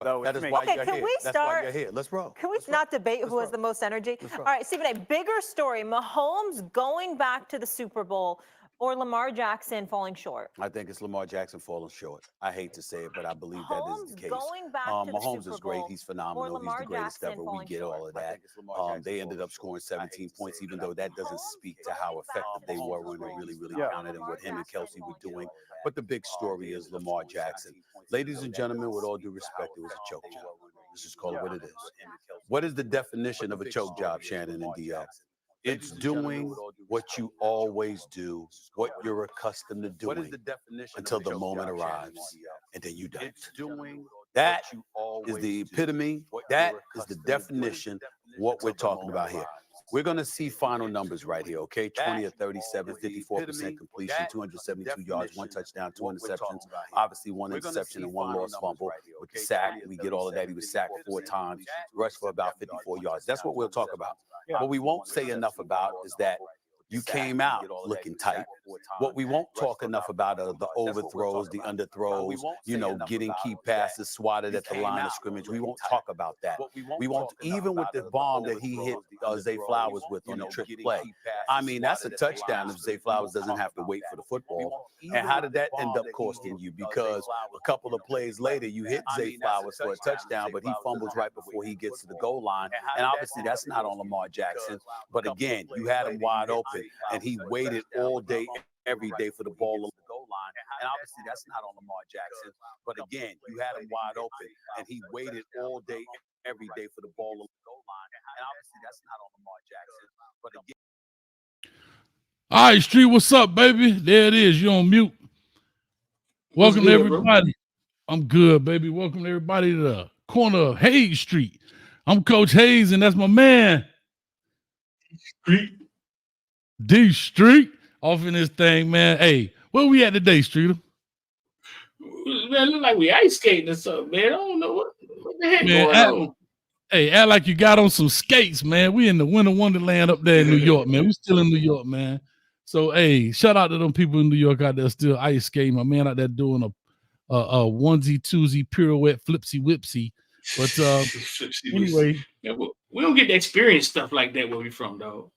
That is why you're here. That's why you're here. Let's roll. Can we not debate who has the most energy? All right, Stephen A., bigger story, Mahomes going back to the Super Bowl or Lamar Jackson falling short? I think it's Lamar Jackson falling short. I hate to say it, but I believe that is the case. Going back to the Mahomes Super is great. Bowl He's phenomenal. He's the greatest ever. We get all of that. They ended up scoring 17 points, even though that doesn't speak to how effective they were when it really, really counted and what him and Kelce were doing. But the big story is Lamar Jackson. Ladies and gentlemen, with all due respect, it was a choke job. Let's just call it what it is. What is the definition of a choke job, Shannon and DL? It's doing what you always do, what you're accustomed to doing until the moment arrives, and then you don't. That is the epitome. That is the definition of what we're talking about here. We're going to see final numbers right here, okay? 20 of 37, 54% completion, 272 yards, 1 touchdown, 2 interceptions. Obviously, 1 interception and 1 lost fumble. With the sack, we get all of that. He was sacked 4 times, rushed for about 54 yards. That's what we'll talk about. What we won't say enough about is that you came out looking tight. What we won't talk enough about are the overthrows, the underthrows, getting key passes swatted at the line of scrimmage. We won't talk about that. We won't, even with the bomb that he hit Zay Flowers with on the trick play. I mean, that's a touchdown if Zay Flowers doesn't have to wait for the football. And how did that end up costing you? Because a couple of plays later, you hit Zay Flowers for a touchdown, but he fumbles right before he gets to the goal line. And obviously, that's not on Lamar Jackson. But again, you had him wide open. And he waited all day, every day for the ball on the goal line. And obviously, that's not on Lamar Jackson. But again, you had him wide open, and he waited all day, every day for the ball on the goal line. And obviously, that's not on Lamar Jackson. But again. All right, Street, what's up, baby? There it is. You're on mute. Welcome to everybody. I'm good, baby. Welcome to everybody to the corner of Hayes Street. I'm Coach Hayes, and that's my man. Street. D Street off in this thing, man. Hey, where we at today, Streeter? Man, look like we ice skating or something, man. I don't know what the heck going on. Hey, act like you got on some skates, man. We in the winter wonderland up there in New York, man. We still in New York, man. So, hey, shout out to them people in New York out there still ice skating. My man out there doing a onesie, twosie, pirouette, flipsy, whipsy. But anyway. Yeah, we don't get to experience stuff like that where we from, dog.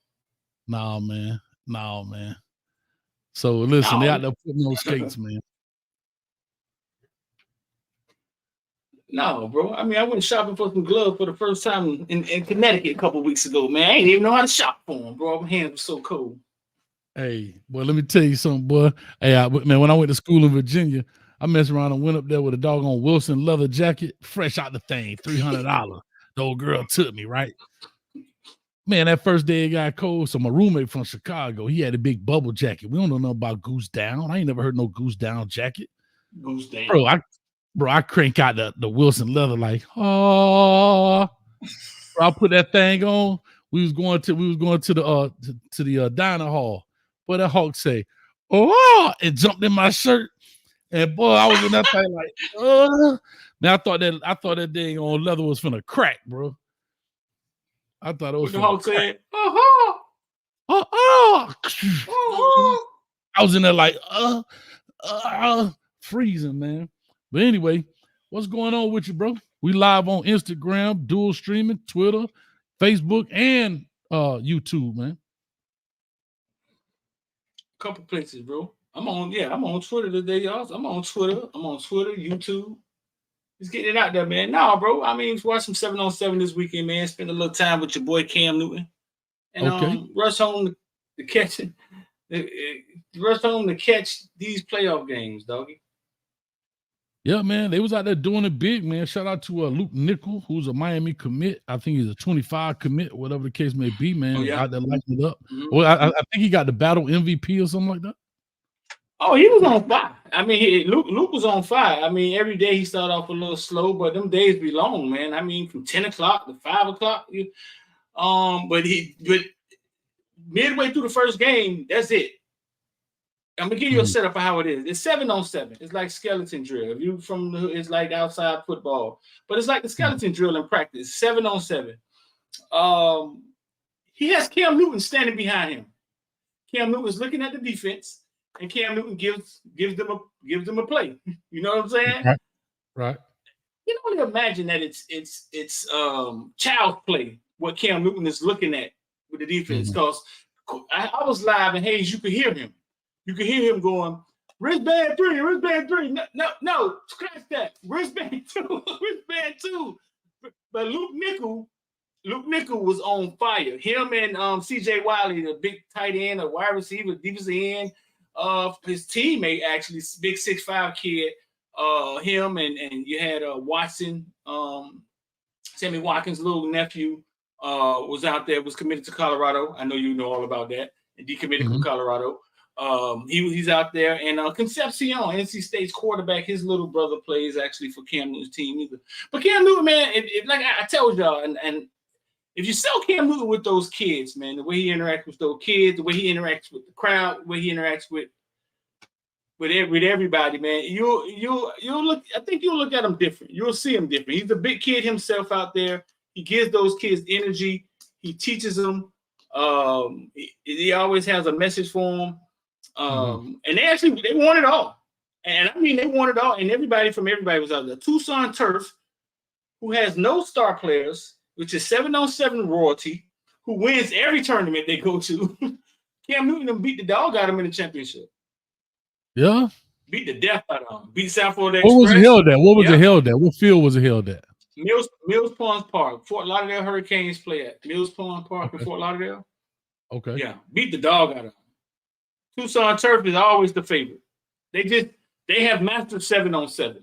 Nah, man. So listen, they out there putting on skates, man. No, bro. I mean, I went shopping for some gloves for the first time in Connecticut a couple of weeks ago, man. I ain't even know how to shop for them, bro. My hands were so cold. Hey, boy, let me tell you something, boy. Hey, man, when I went to school in Virginia, I messed around and went up there with a doggone Wilson leather jacket, fresh out the thing, $300. The old girl took me, right? Man, that first day it got cold. So my roommate from Chicago, he had a big bubble jacket. We don't know nothing about Goose Down. I ain't never heard no Goose Down jacket. Goose Down. Bro, I crank out the Wilson leather like, oh. Bro, I put that thing on. We was going to the dining hall. Boy, that Hawk say, oh, and jumped in my shirt. And boy, I was in that thing like, man, I thought that dang on leather was finna crack, bro. I thought it was. The Hawk said, I was in there like, freezing, man. But anyway, what's going on with you, bro? We live on Instagram, dual streaming, Twitter, Facebook, and YouTube, man. Couple places, bro. I'm on Twitter today, y'all. I'm on Twitter, YouTube. Just getting it out there, man. Nah, bro. I mean, watch some 7-on-7 this weekend, man. Spend a little time with your boy Cam Newton. And rush home to catch these playoff games, doggy. Yeah, man. They was out there doing it big, man. Shout out to Luke Nickel, who's a Miami commit. I think he's a 25 commit, whatever the case may be, man. Out there lighting it up. Mm-hmm. Well, I think he got the battle MVP or something like that. Oh, he was on fire. I mean, Luke was on fire. I mean, every day he started off a little slow, but them days be long, man. I mean, from 10 o'clock to 5 o'clock. But midway through the first game, that's it. I'm gonna give you a setup of how it is. It's 7-on-7. It's like skeleton drill. If you it's like outside football, but it's like the skeleton drill in practice. 7-on-7. He has Cam Newton standing behind him. Cam Newton's looking at the defense. And Cam Newton gives them a play. You know what I'm saying? Right. can only imagine that it's child's play what Cam Newton is looking at with the defense. Because I was live and Hayes, you could hear him. You could hear him going, wristband 3, wristband 3. No, scratch that. Wristband 2, wristband 2. But Luke Nickel was on fire. Him and CJ Wiley, the big tight end, a wide receiver, defensive end, his teammate actually, big 6'5" kid. Him and you had Watson, Sammy Watkins' little nephew, was out there, was committed to Colorado. I know you know all about that. And decommitted from Colorado. He's out there, and Concepcion, NC State's quarterback, his little brother plays actually for Cam Newton's team either. But Cam Newton, man, like I told y'all, and if you sell Cam Newton with those kids, man, the way he interacts with those kids, the way he interacts with the crowd, the way he interacts with everybody, man, you'll look. I think you'll look at him different. You'll see him different. He's a big kid himself out there. He gives those kids energy. He teaches them. He always has a message for them. And they want it all. And I mean, they want it all. And everybody was out there. Tucson Turf, who has no star players, which is 7-on-7 royalty, who wins every tournament they go to. Cam Newton beat the dog out of him in the championship. Yeah. Beat the death out of him. Beat South Florida Express. What was it held at? What was it held at? What field was it held at? Mills Pond Park. Fort Lauderdale Hurricanes play at Mills Pond Park in Fort Lauderdale. Okay. Yeah. Beat the dog out of him. Tucson Turf is always the favorite. They have mastered 7-on-7.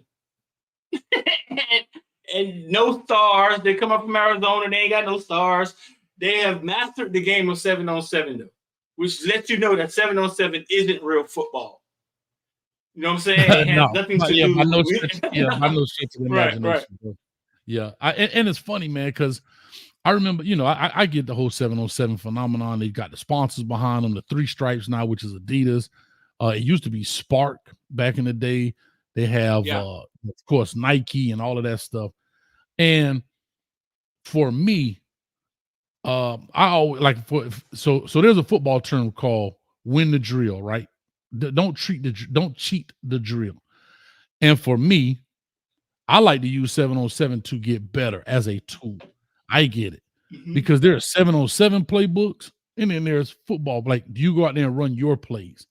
and no stars. They come up from Arizona. They ain't got no stars. They have mastered the game of 7-on-7 though, which lets you know that 7-on-7 isn't real football. You know what I'm saying? It has nothing to do with I know shit to imagination. Right. Yeah. And it's funny, man, because I remember, I get the whole 7-on-7 phenomenon. They got the sponsors behind them, the 3 stripes now, which is Adidas. It used to be Spark back in the day. They have, of course, Nike and all of that stuff. And for me, I always so there's a football term called win the drill, right? Don't cheat the drill. And for me, I like to use 7-on-7 to get better as a tool. I get it because there are 7-on-7 playbooks and then there's football. Like you go out there and run your plays.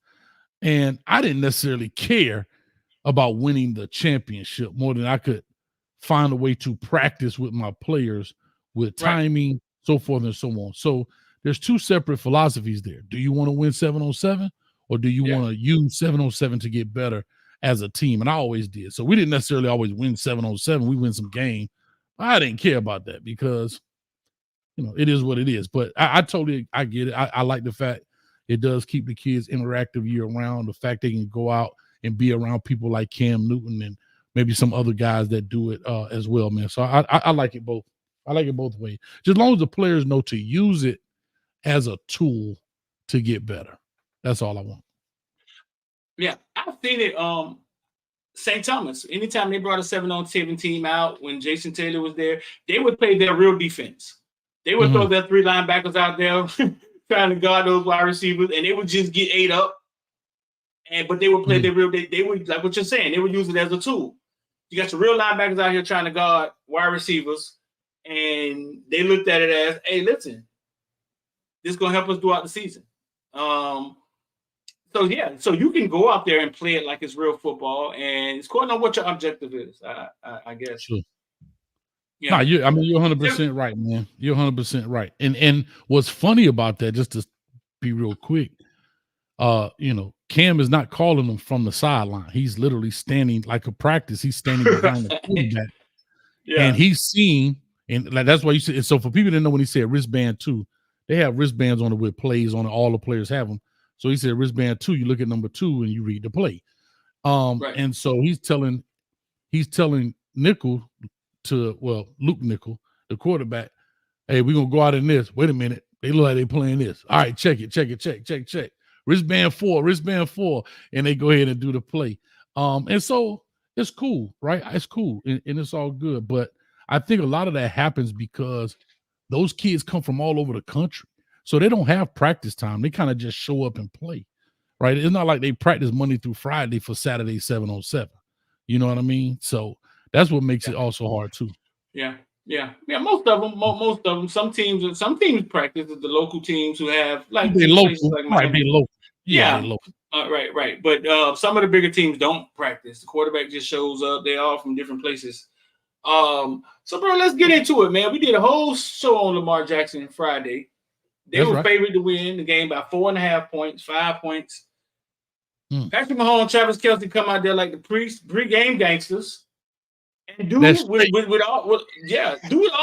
And I didn't necessarily care about winning the championship more than I could find a way to practice with my players with timing, so forth and so on. So there's 2 separate philosophies there. Do you want to win 7-on-7 or do you want to use 7-on-7 to get better as a team? And I always did. So we didn't necessarily always win 7-on-7. We win some game. I didn't care about that because, it is what it is. But I get it. I like the fact it does keep the kids interactive year round. The fact they can go out and be around people like Cam Newton and maybe some other guys that do it as well, man. So I like it both. I like it both ways. Just as long as the players know to use it as a tool to get better. That's all I want. Yeah, I've seen it. St. Thomas, anytime they brought a 7-on-7 team out, when Jason Taylor was there, they would play their real defense. They would throw their 3 linebackers out there trying to guard those wide receivers, and they would just get ate up. But they would play their real. They would, like what you're saying, they would use it as a tool. You got your real linebackers out here trying to guard wide receivers, and they looked at it as, hey, listen, this is going to help us throughout the season. So you can go out there and play it like it's real football, and it's according on what your objective is, I guess. Sure. Yeah. You're 100% right, man. You're 100% right. And what's funny about that, just to be real quick, Cam is not calling them from the sideline. He's literally standing like a practice. He's standing behind the quarterback, and he's seeing, and that's why you said. So for people that know, when he said wristband 2, they have wristbands on it with plays on it. All the players have them. So he said wristband 2. You look at number 2 and you read the play. And so he's telling Luke Nickel, the quarterback, hey, we're gonna go out in this. Wait a minute, they look like they playing this. All right, check. Wristband 4, and they go ahead and do the play. And so it's cool, right? It's cool, and it's all good. But I think a lot of that happens because those kids come from all over the country. So they don't have practice time. They kind of just show up and play, right? It's not like they practice Monday through Friday for Saturday 7-on-7. You know what I mean? So That's what makes it also hard too. Yeah. Most of them. Some teams practice. The local teams who have like they places local, like might be local. Yeah. They local. Right. But some of the bigger teams don't practice. The quarterback just shows up. They all from different places. So bro, let's get into it, man. We did a whole show on Lamar Jackson Friday. They were favored to win the game by 4.5 points, 5 points. Patrick Mahomes, Travis Kelce come out there like the pre-game gangsters and do with all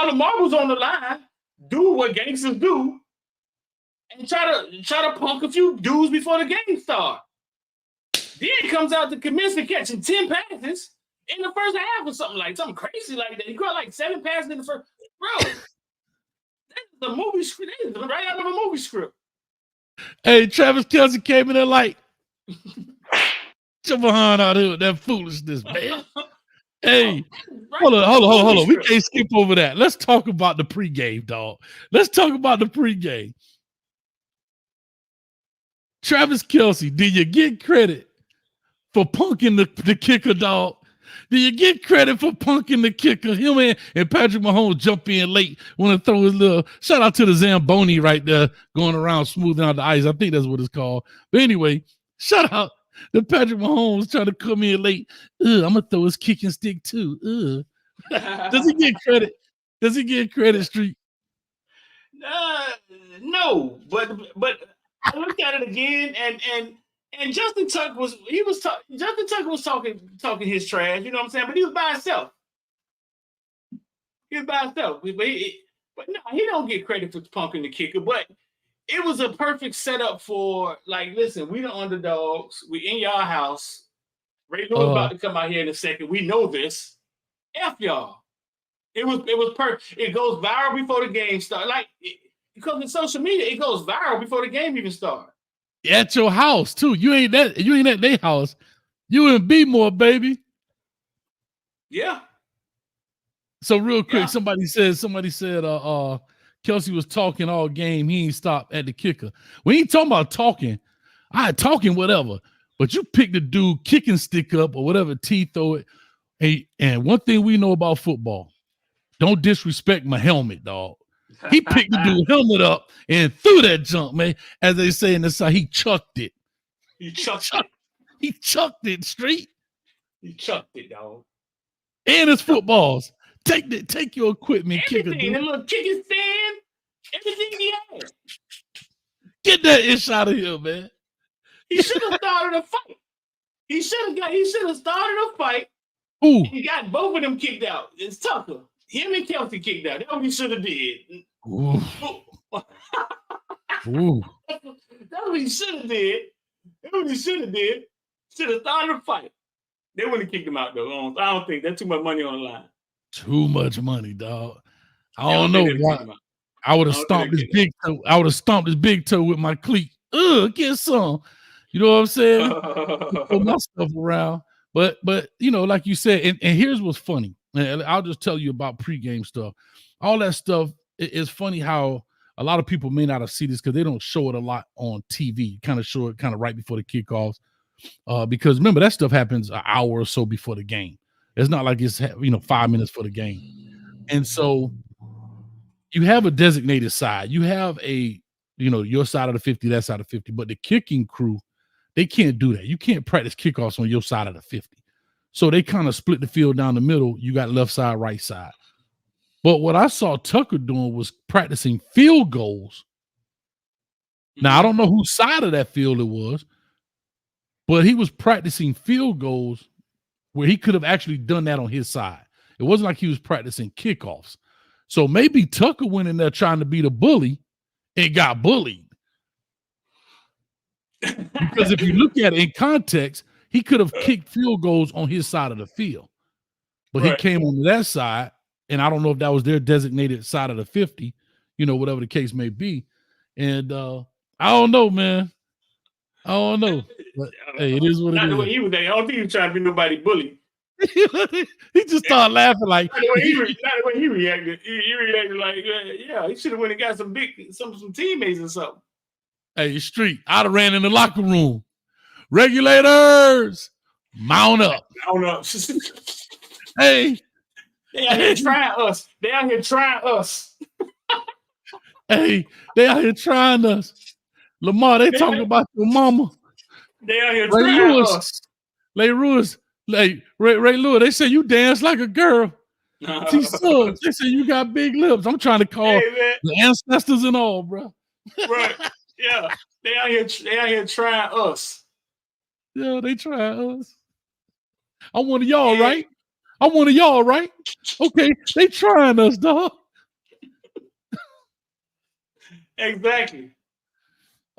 the marbles on the line, do what gangsters do, and try to punk a few dudes before the game starts. Then comes out to Kaminsky catching 10 passes in the first half or something crazy like that. He caught like 7 passes in the first. Bro, that's the movie script. That is right out of a movie script. Hey, Travis Kelce came in there like, your behind out here with that foolishness, man. Hey, hold on. We can't skip over that. Let's talk about the pregame, dog. Let's talk about the pregame. Travis Kelce, did you get credit for punking the kicker, dog? Do you get credit for punking the kicker? Him and Patrick Mahomes jump in late, want to throw his little shout out to the Zamboni right there going around smoothing out the ice. I think that's what it's called. But anyway, shout out to Patrick Mahomes trying to come in late. I'm going to throw his kicking stick too. Does he get credit? Does he get credit, Street? No, but I looked at it again and Justin Tucker was talking his trash, you know what I'm saying? But he was by himself. But no, he don't get credit for punking the kicker. But it was a perfect setup for like, listen, we the underdogs. We in y'all house. Ray Lewis about to come out here in a second. We know this. F y'all. It was perfect. It goes viral before the game starts. Because in social media, it goes viral before the game even starts. At your house too. You ain't at their house. You in B-more, baby. Yeah. So real quick, somebody said Kelce was talking all game. He ain't stopped at the kicker. We ain't talking about talking. Talking whatever. But you pick the dude kicking stick up or whatever, throw it. Hey, and one thing we know about football, don't disrespect my helmet, dog. He picked the dude's helmet up and threw that junk, man. As they say in the side, he chucked it. He chucked it straight. He chucked it, dog. And his footballs. Take your equipment, everything, kicker. The little kicking stand, everything he had. Get that ish out of here, man. He should have started a fight. He should have started a fight. Ooh. He got both of them kicked out. It's Tucker. Him and Kelce kicked out. That's what he should have did. Ooh. Ooh. That's what he should have did. Should have started a fight. They wouldn't have kicked him out, though. I don't think that's too much money on the line. Too much money, dog. I don't know. I would have stomped his big toe. I would have stomped his big toe with my cleat. Get some. You know what I'm saying? Put my stuff around. But you know, like you said, and here's what's funny. And I'll just tell you about pregame stuff. All that stuff is funny how a lot of people may not have seen this because they don't show it a lot on TV. Kind of show it kind of right before the kickoffs. Because remember, that stuff happens an hour or so before the game. It's not like it's 5 minutes for the game. And so you have a designated side. You have your side of the 50, that side of 50. But the kicking crew, they can't do that. You can't practice kickoffs on your side of the 50. So they kind of split the field down the middle. You got left side, right side. But what I saw Tucker doing was practicing field goals. Now, I don't know whose side of that field it was, but he was practicing field goals where he could have actually done that on his side. It wasn't like he was practicing kickoffs. So maybe Tucker went in there trying to be the bully and got bullied. Because if you look at it in context, he could have kicked field goals on his side of the field. But he came on that side, and I don't know if that was their designated side of the 50, whatever the case may be. And I don't know, man. I don't know. But, hey, it is what it is. Not the way he was there. I don't think he was trying to be nobody bully. He just started laughing like. Not the way he reacted. He reacted like, he should have went and got some teammates or something. Hey, Street, I'd have ran in the locker room. Regulators, mount up. Mount up. Hey, They out here trying us. They out here trying us. Hey, they out here trying us. Lamar, they talking about your mama. They out here Ray trying Lewis. us. Ray Lewis. Ray Lewis. They say you dance like a girl. T Subs. They say you got big lips. I'm trying to call the ancestors and all, bro. Right. Yeah. They out here trying us. Yeah, they try us. I'm one of y'all, right? I'm one of y'all, right? Okay, they trying us, dog. Exactly.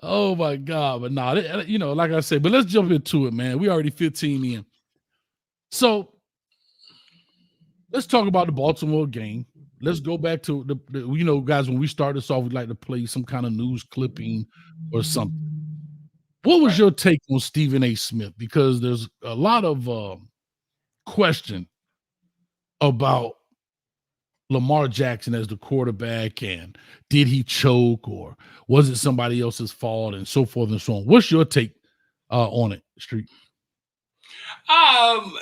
Oh my God. But nah, like I said, but let's jump into it, man. We already 15 in. So let's talk about the Baltimore game. Let's go back to the guys, when we start this off, we like to play some kind of news clipping or something. What was your take on Stephen A. Smith? Because there's a lot of question about Lamar Jackson as the quarterback, and did he choke, or was it somebody else's fault, and so forth and so on. What's your take on it, Street? I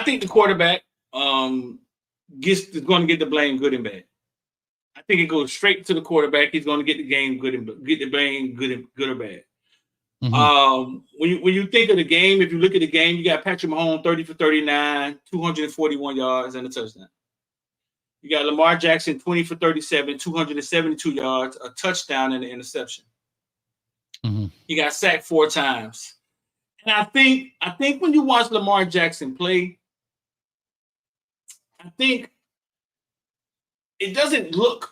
think the quarterback is going to get the blame, good and bad. I think it goes straight to the quarterback. He's going to get the game good and get the blame, good or bad. Mm-hmm. When you think of the game, if you look at the game, you got Patrick Mahomes 30 for 39, 241 yards and a touchdown. You got Lamar Jackson 20 for 37, 272 yards, a touchdown and an interception. Mm-hmm. He got sacked 4 times. And I think when you watch Lamar Jackson play, I think it doesn't look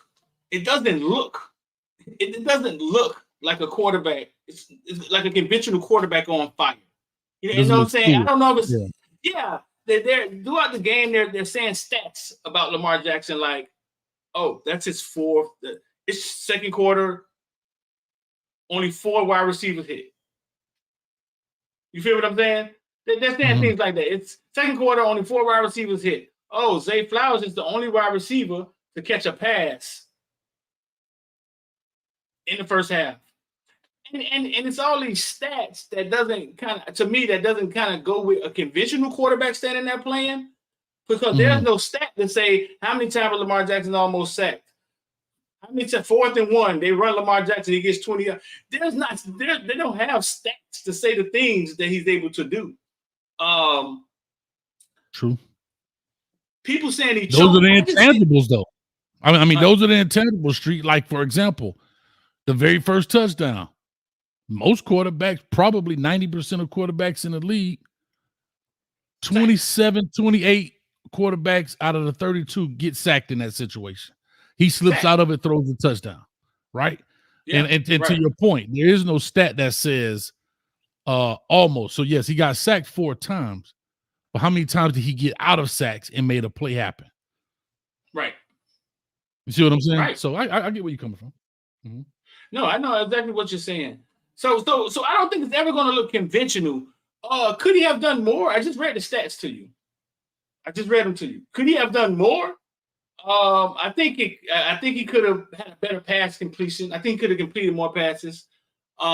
like a quarterback. It's like a conventional quarterback on fire. You know what I'm saying? Cool. I don't know if it's they're throughout the game they're saying stats about Lamar Jackson, like, oh, that's his 4th. It's second quarter, only 4 wide receivers hit. You feel what I'm saying? They're saying things like that. It's second quarter, only 4 wide receivers hit. Oh, Zay Flowers is the only wide receiver to catch a pass in the first half. And it's all these stats that doesn't kind of go with a conventional quarterback standing there playing, because there's no stat to say how many times Lamar Jackson almost sacked. How many times 4th and 1 they run Lamar Jackson, he gets 20. They don't have stats to say the things that he's able to do. True. People saying he those are the intangibles, though. I mean, those are the intangibles, Street. Like, for example, the very first touchdown. Most quarterbacks, probably 90% of quarterbacks in the league, 27, 28 quarterbacks out of the 32 get sacked in that situation. He slips out of it, throws a touchdown, right? Yeah, and to your point, there is no stat that says almost. So, yes, he got sacked 4 times. But how many times did he get out of sacks and made a play happen? Right. You see what I'm saying? Right. So I get where you're coming from. Mm-hmm. No, I know exactly what you're saying. So I don't think it's ever going to look conventional. Could he have done more? I just read the stats to you. I just read them to you. Could he have done more? I think he could have had a better pass completion. I think he could have completed more passes. He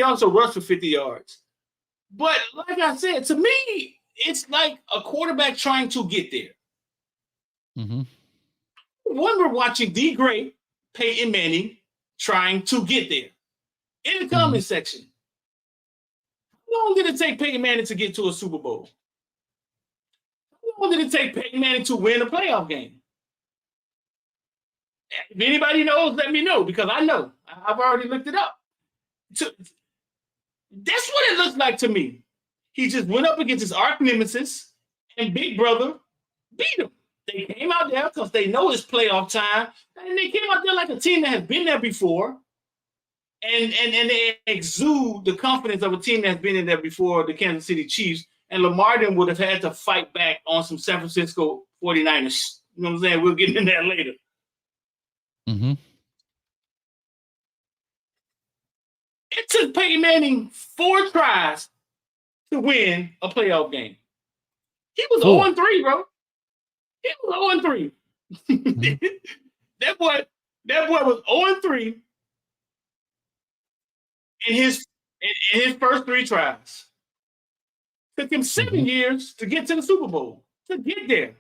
also rushed for 50 yards. But like I said, to me, it's like a quarterback trying to get there. Mm-hmm. When we're watching the great Peyton Manning trying to get there. In the comment section, how long did it take Peyton Manning to get to a Super Bowl? How long did it take Peyton Manning to win a playoff game? If anybody knows, let me know, because I know. I've already looked it up. So, that's what it looks like to me. He just went up against his arch nemesis, and Big Brother beat him. They came out there because they know it's playoff time, and they came out there like a team that has been there before. And they exude the confidence of a team that's been in there before, the Kansas City Chiefs. And Lamar then would have had to fight back on some San Francisco 49ers. You know what I'm saying? We'll get in there later. Mm-hmm. It took Peyton Manning 4 tries to win a playoff game. He was 0-3, bro. He was 0-3. Mm-hmm. That boy was 0-3. In his first 3 tries. Took him 7 years to get to the Super Bowl, to get there.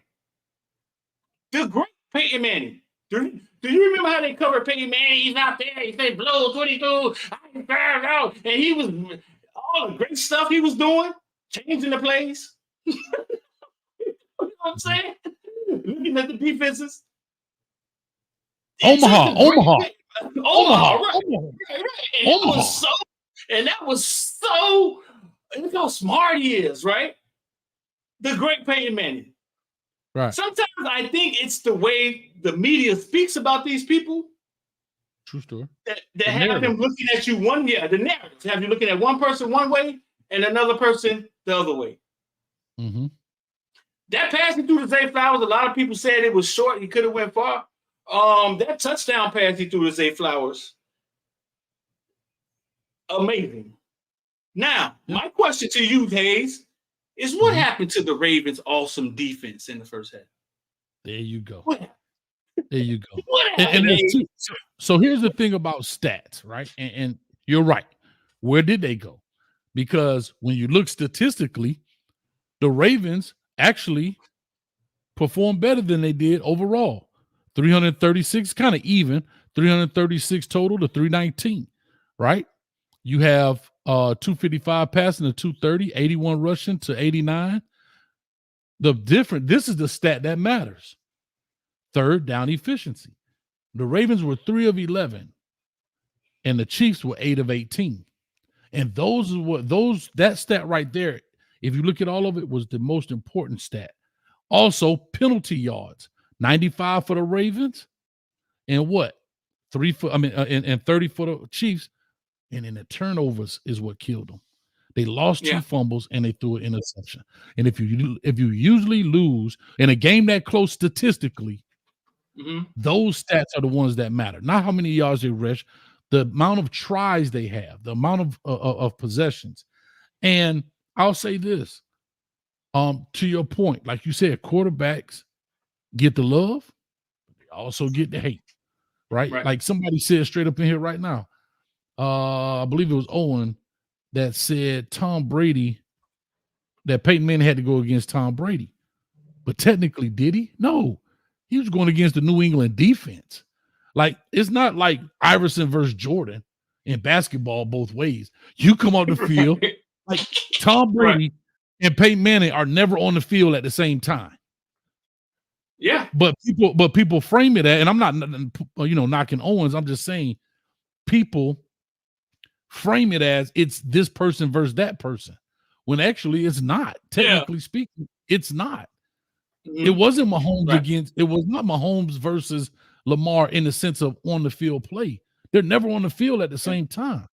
The great Peyton Manning. Do you remember how they covered Peyton Manning? He's not there. He said, blow 22. And he was all the great stuff he was doing, changing the plays. You know what I'm saying? Looking at the defenses. Omaha. Right. Omaha. And that was so, look how smart he is, right? The great Peyton Manning. Right. Sometimes I think it's the way the media speaks about these people. True story. That have them looking at you the narratives have you looking at one person one way and another person the other way. Mm-hmm. That passing through to Zay Flowers, a lot of people said it was short. He could have went far. That touchdown pass he threw to Zay Flowers, amazing. Now, my question to you, Hayes, is what happened to the Ravens' awesome defense in the first half? There you go. There you go. And so here's the thing about stats, right? And you're right. Where did they go? Because when you look statistically, the Ravens actually performed better than they did overall. 336, kind of even, 336 total to 319, right? You have 255 passing to 230, 81 rushing to 89. This is the stat that matters. Third down efficiency. The Ravens were 3 of 11, and the Chiefs were 8 of 18. And that stat right there, if you look at all of it, was the most important stat. Also, penalty yards, 95 for the Ravens, and 30 for the Chiefs. And then the turnovers is what killed them. They lost 2 fumbles and they threw an interception. And if you usually lose in a game that close statistically, those stats are the ones that matter. Not how many yards they rush, the amount of tries they have, the amount of possessions. And I'll say this, to your point, like you said, quarterbacks get the love, they also get the hate, right? Like somebody said straight up in here right now. I believe it was Owen that said Tom Brady, that Peyton Manning had to go against Tom Brady. But technically, did he? No. He was going against the New England defense. Like, it's not like Iverson versus Jordan in basketball both ways. You come on the field, like Tom Brady and Peyton Manning are never on the field at the same time. Yeah. But people frame it at, and I'm not, knocking Owens. I'm just saying people frame it as it's this person versus that person, when actually it's not. Technically speaking, it's not. It wasn't Mahomes it was not Mahomes versus Lamar in the sense of on the field play. They're never on the field at the same time.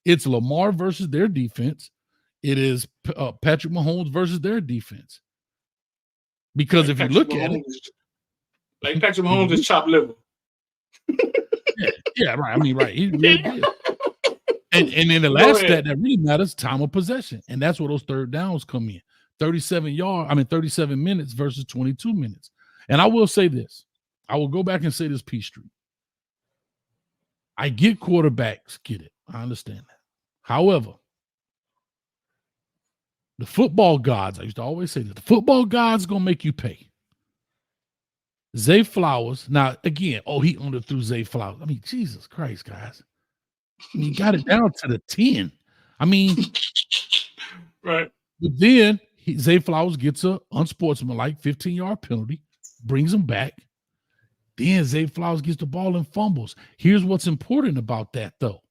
It's Lamar versus their defense. It is Patrick Mahomes versus their defense. Because if you look at it, like Patrick Mahomes is chopped liver. Right. I mean, right. He's really good. And then the last stat that really matters, time of possession. And that's where those third downs come in. 37 minutes versus 22 minutes. And I will say this. I will go back and say this, Peachtree. I get quarterbacks get it. I understand that. However, the football gods, I used to always say this, the football gods going to make you pay. Zay Flowers, now again, he underthrew Zay Flowers. I mean, Jesus Christ, guys. He got it down to the 10. I mean, right. But then Zay Flowers gets a unsportsmanlike 15-yard penalty, brings him back. Then Zay Flowers gets the ball and fumbles. Here's what's important about that, though.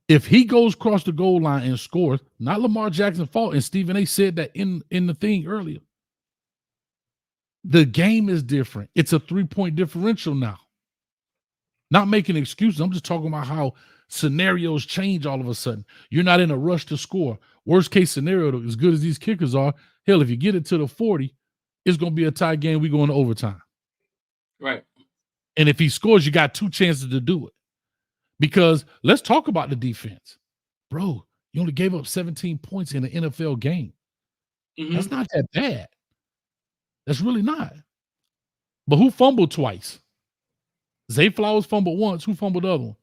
If he goes across the goal line and scores, not Lamar Jackson's fault, and Stephen A. said that in the thing earlier, the game is different. It's a 3-point differential now. Not making excuses. I'm just talking about how scenarios change all of a sudden. You're not in a rush to score. Worst case scenario, as good as these kickers are, hell, if you get it to the 40, it's going to be a tie game. We go into overtime. Right. And if he scores, you got 2 chances to do it. Because let's talk about the defense. Bro, you only gave up 17 points in an NFL game. That's not that bad. That's really not. But who fumbled twice? Zay Flowers fumbled once. Who fumbled the other one?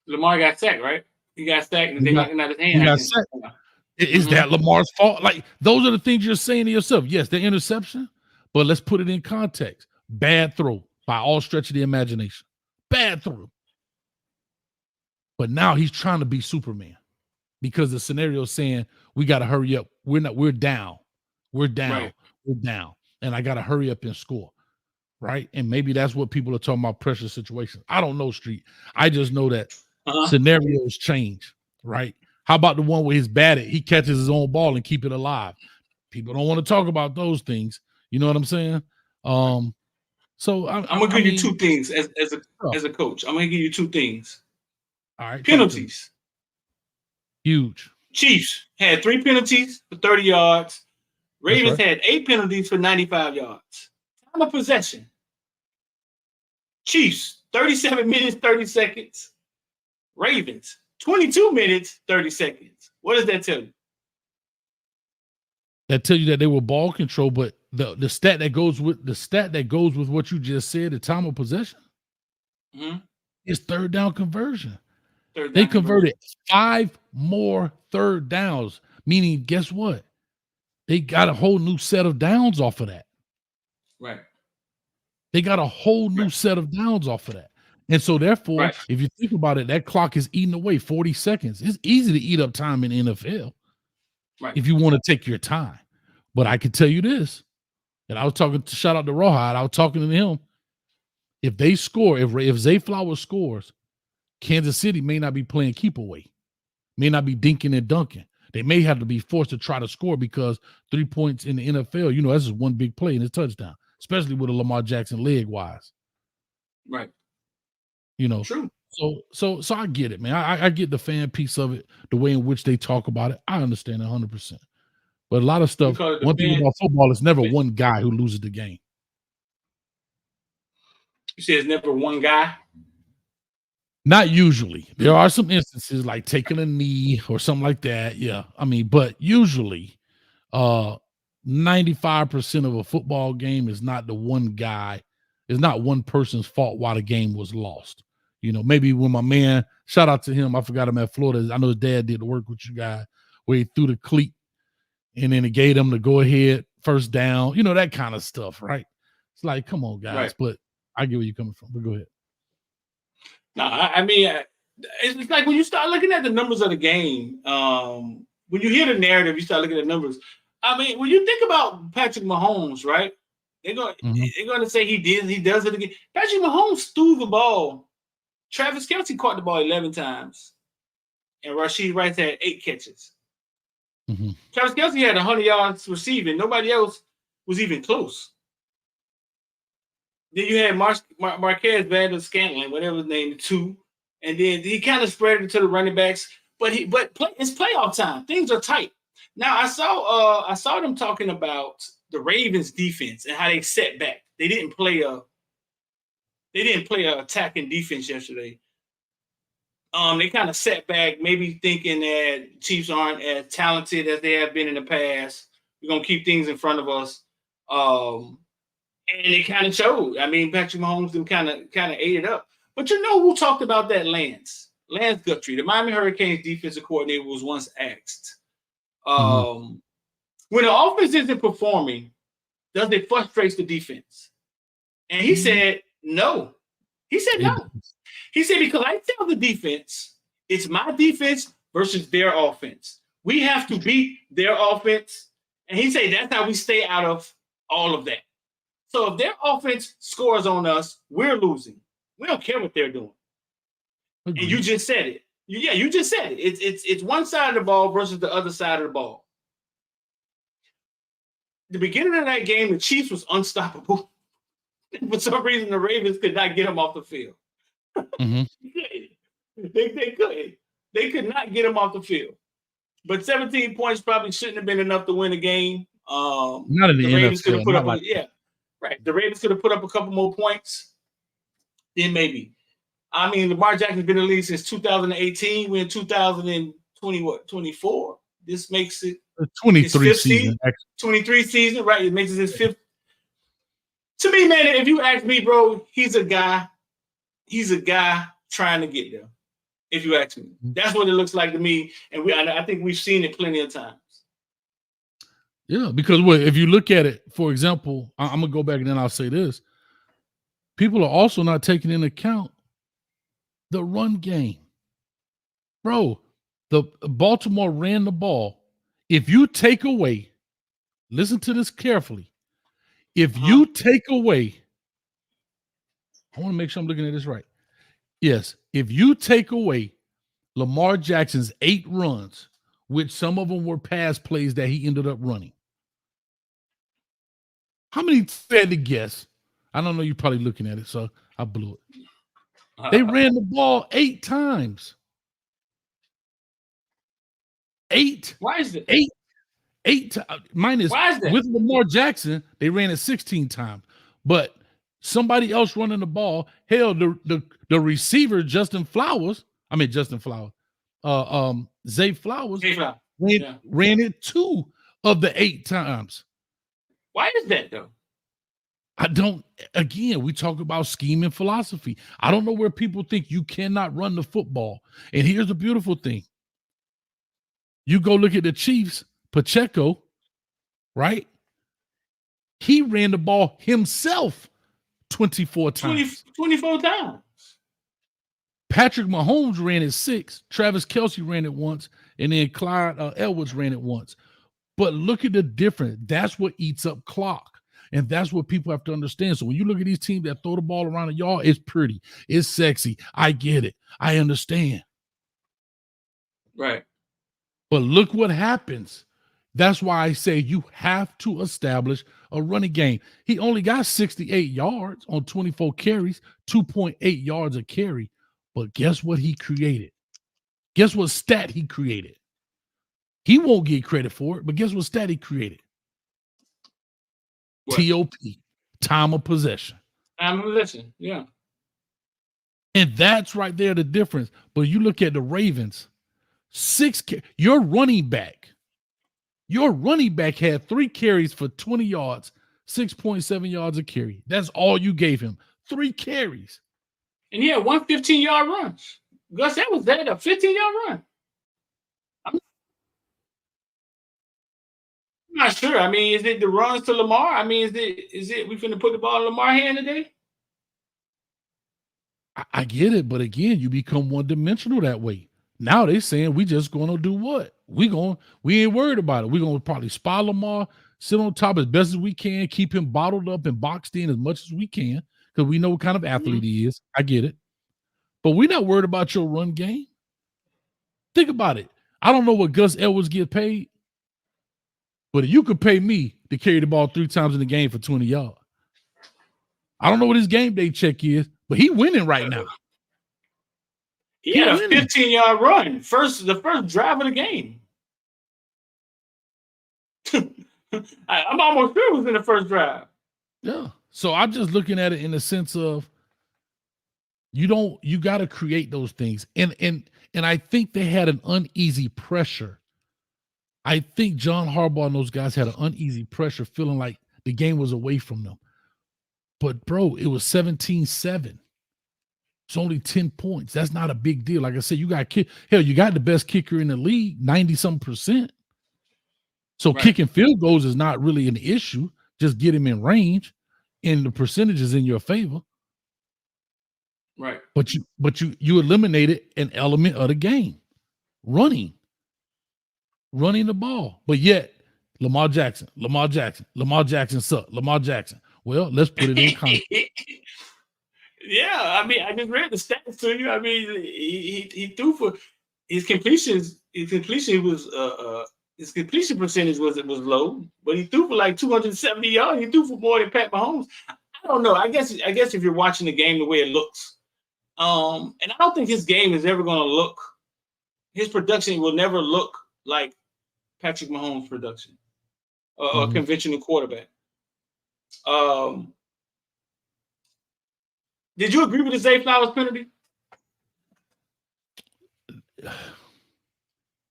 Lamar got sacked, right? He got sacked and then knocked his hand. He got sacked. Is that Lamar's fault? Like, those are the things you're saying to yourself. Yes, the interception, but let's put it in context. Bad throw by all stretch of the imagination. Bad throw. But now he's trying to be Superman because the scenario is saying we got to hurry up. We're down. We're down. Right. We're down. And I got to hurry up and score. Right. And maybe that's what people are talking about, pressure situations. I don't know, Street. I just know that scenarios change. Right. How about the one where he's batted? He catches his own ball and keep it alive. People don't want to talk about those things. You know what I'm saying? So I'm gonna give you two things as a coach. I'm gonna give you two things. All right. Penalties. Huge. Chiefs had 3 penalties for 30 yards. Ravens had 8 penalties for 95 yards. Time of possession. Chiefs, 37 minutes, 30 seconds. Ravens, 22 minutes, 30 seconds. What does that tell you? That tells you that they were ball control, but the stat that goes with what you just said, the time of possession, is third down conversion. They converted 5 more third downs, meaning guess what? They got a whole new set of downs off of that. Right. They got a whole new set of downs off of that. And so therefore, if you think about it, that clock is eating away 40 seconds. It's easy to eat up time in the NFL if you want to take your time. But I can tell you this, and I was talking to, shout out to Rawhide, I was talking to him. If they score, if Zay Flowers scores, Kansas City may not be playing keep away, may not be dinking and dunking. They may have to be forced to try to score because 3 points in the NFL, that's just one big play and it's touchdown, especially with a Lamar Jackson leg wise. Right. True. So I get it, man. I get the fan piece of it, the way in which they talk about it. I understand it 100%. But a lot of stuff, one thing about football is never one guy who loses the game. You say it's never one guy? Not usually. There are some instances like taking a knee or something like that. Yeah. But usually 95% of a football game is not the one guy. It's not one person's fault why the game was lost. Maybe when my man, shout out to him, I forgot him at Florida. I know his dad did the work with you guys where he threw the cleat and then it gave them the go ahead first down, that kind of stuff, right? It's like, come on, guys. But I get where you're coming from. But go ahead. No, it's like when you start looking at the numbers of the game, when you hear the narrative, you start looking at numbers. When you think about Patrick Mahomes, right? They're going to say he does it again. Patrick Mahomes threw the ball. Travis Kelce caught the ball 11 times. And Rashid Rice had 8 catches. Travis Kelce had 100 yards receiving. Nobody else was even close. Then you had Marquez Valdes-Scantling, whatever his name, 2. And then he kind of spread it to the running backs. But it's playoff time. Things are tight. Now I saw them talking about the Ravens defense and how they set back. They didn't play a attacking defense yesterday. They kind of set back, maybe thinking that Chiefs aren't as talented as they have been in the past. We're gonna keep things in front of us. And it kind of showed. Patrick Mahomes them kind of ate it up. But who talked about that? Lance Guthrie, the Miami Hurricanes defensive coordinator, was once asked, when the offense isn't performing, does it frustrate the defense? And he said no. He said no. He said, because I tell the defense, it's my defense versus their offense. We have to beat their offense. And he said that's how we stay out of all of that. So if their offense scores on us, we're losing. We don't care what they're doing. And you just said it. You just said it. It's one side of the ball versus the other side of the ball. The beginning of that game, the Chiefs was unstoppable. For some reason, the Ravens could not get them off the field. They couldn't. They could not get them off the field. But 17 points probably shouldn't have been enough to win the game. Not in the Ravens NFL. Could have put up the Ravens could have put up a couple more points. Then maybe. Lamar Jackson's been in the league since 2018. We're in 2024. This makes it 23 season. 23 season, right? It makes it his 5th. To me, man, if you ask me, bro, he's a guy trying to get there. If you ask me, that's what it looks like to me, and I think we've seen it plenty of times. Yeah, because if you look at it, for example, I'm gonna go back and then I'll say this: people are also not taking into account the run game, bro. The Baltimore ran the ball. If you take away, listen to this carefully. If you take away, I want to make sure I'm looking at this right. Yes, if you take away Lamar Jackson's 8 runs, which some of them were pass plays that he ended up running, how many had to guess? I don't know. You're probably looking at it, so I blew it. They ran the ball 8 times. 8. Why is it 8? 8 minus. Why is that? With Lamar Jackson, they ran it 16 times. But somebody else running the ball, hell, the receiver Zay Flowers, ran it 2 of the 8 times. Why is that though? Again, we talk about scheme and philosophy. I don't know where people think you cannot run the football. And here's the beautiful thing. You go look at the Chiefs, Pacheco, right? He ran the ball himself 24 times. 24 times. Patrick Mahomes ran it 6. Travis Kelce ran it once. And then Clyde Edwards ran it once. But look at the difference. That's what eats up clock. And that's what people have to understand. So when you look at these teams that throw the ball around the yard, it's pretty. It's sexy. I get it. I understand. Right. But look what happens. That's why I say you have to establish a running game. He only got 68 yards on 24 carries, 2.8 yards a carry. But guess what he created? Guess what stat he created? He won't get credit for it, but guess what stat he created? What? TOP, time of possession. Time of possession, yeah. And that's right there the difference. But you look at the Ravens, your running back had 3 carries for 20 yards, 6.7 yards a carry. That's all you gave him. 3 carries. And he had 1 15-yard run. Gus, that was a 15-yard run. I'm not sure. I mean, is it the runs to Lamar? I mean, is it we finna put the ball in Lamar's hand today? I get it, but again, you become one-dimensional that way. Now they're saying we just gonna do what? We ain't worried about it. We're gonna probably spy Lamar, sit on top as best as we can, keep him bottled up and boxed in as much as we can, because we know what kind of athlete he is. I get it. But we're not worried about your run game. Think about it. I don't know what Gus Edwards get paid, but if you could pay me to carry the ball 3 times in the game for 20 yards. I don't know what his game day check is, but he winning right now. He had a 15-yard run. The first drive of the game. I'm almost sure it was in the first drive. Yeah. So I'm just looking at it in the sense of you got to create those things. And I think they had an uneasy pressure. I think John Harbaugh and those guys had an uneasy pressure, feeling like the game was away from them. But, bro, it was 17-7. It's only 10 points. That's not a big deal. Like I said, you got the best kicker in the league, 90-some%. So kicking field goals is not really an issue. Just get him in range, and the percentage is in your favor. Right. But you eliminated an element of the game, running the ball. But yet, Lamar Jackson sucked. Lamar Jackson. Well, let's put it in context. Yeah, I mean, I just read the stats to you. I mean, he threw for his completions. His completion percentage was low, but he threw for like 270 yards. He threw for more than Pat Mahomes. I don't know. I guess if you're watching the game the way it looks, and I don't think his game is ever going to look. His production will never look like Patrick Mahomes' production, or a conventional quarterback. Did you agree with the Zay Flowers penalty?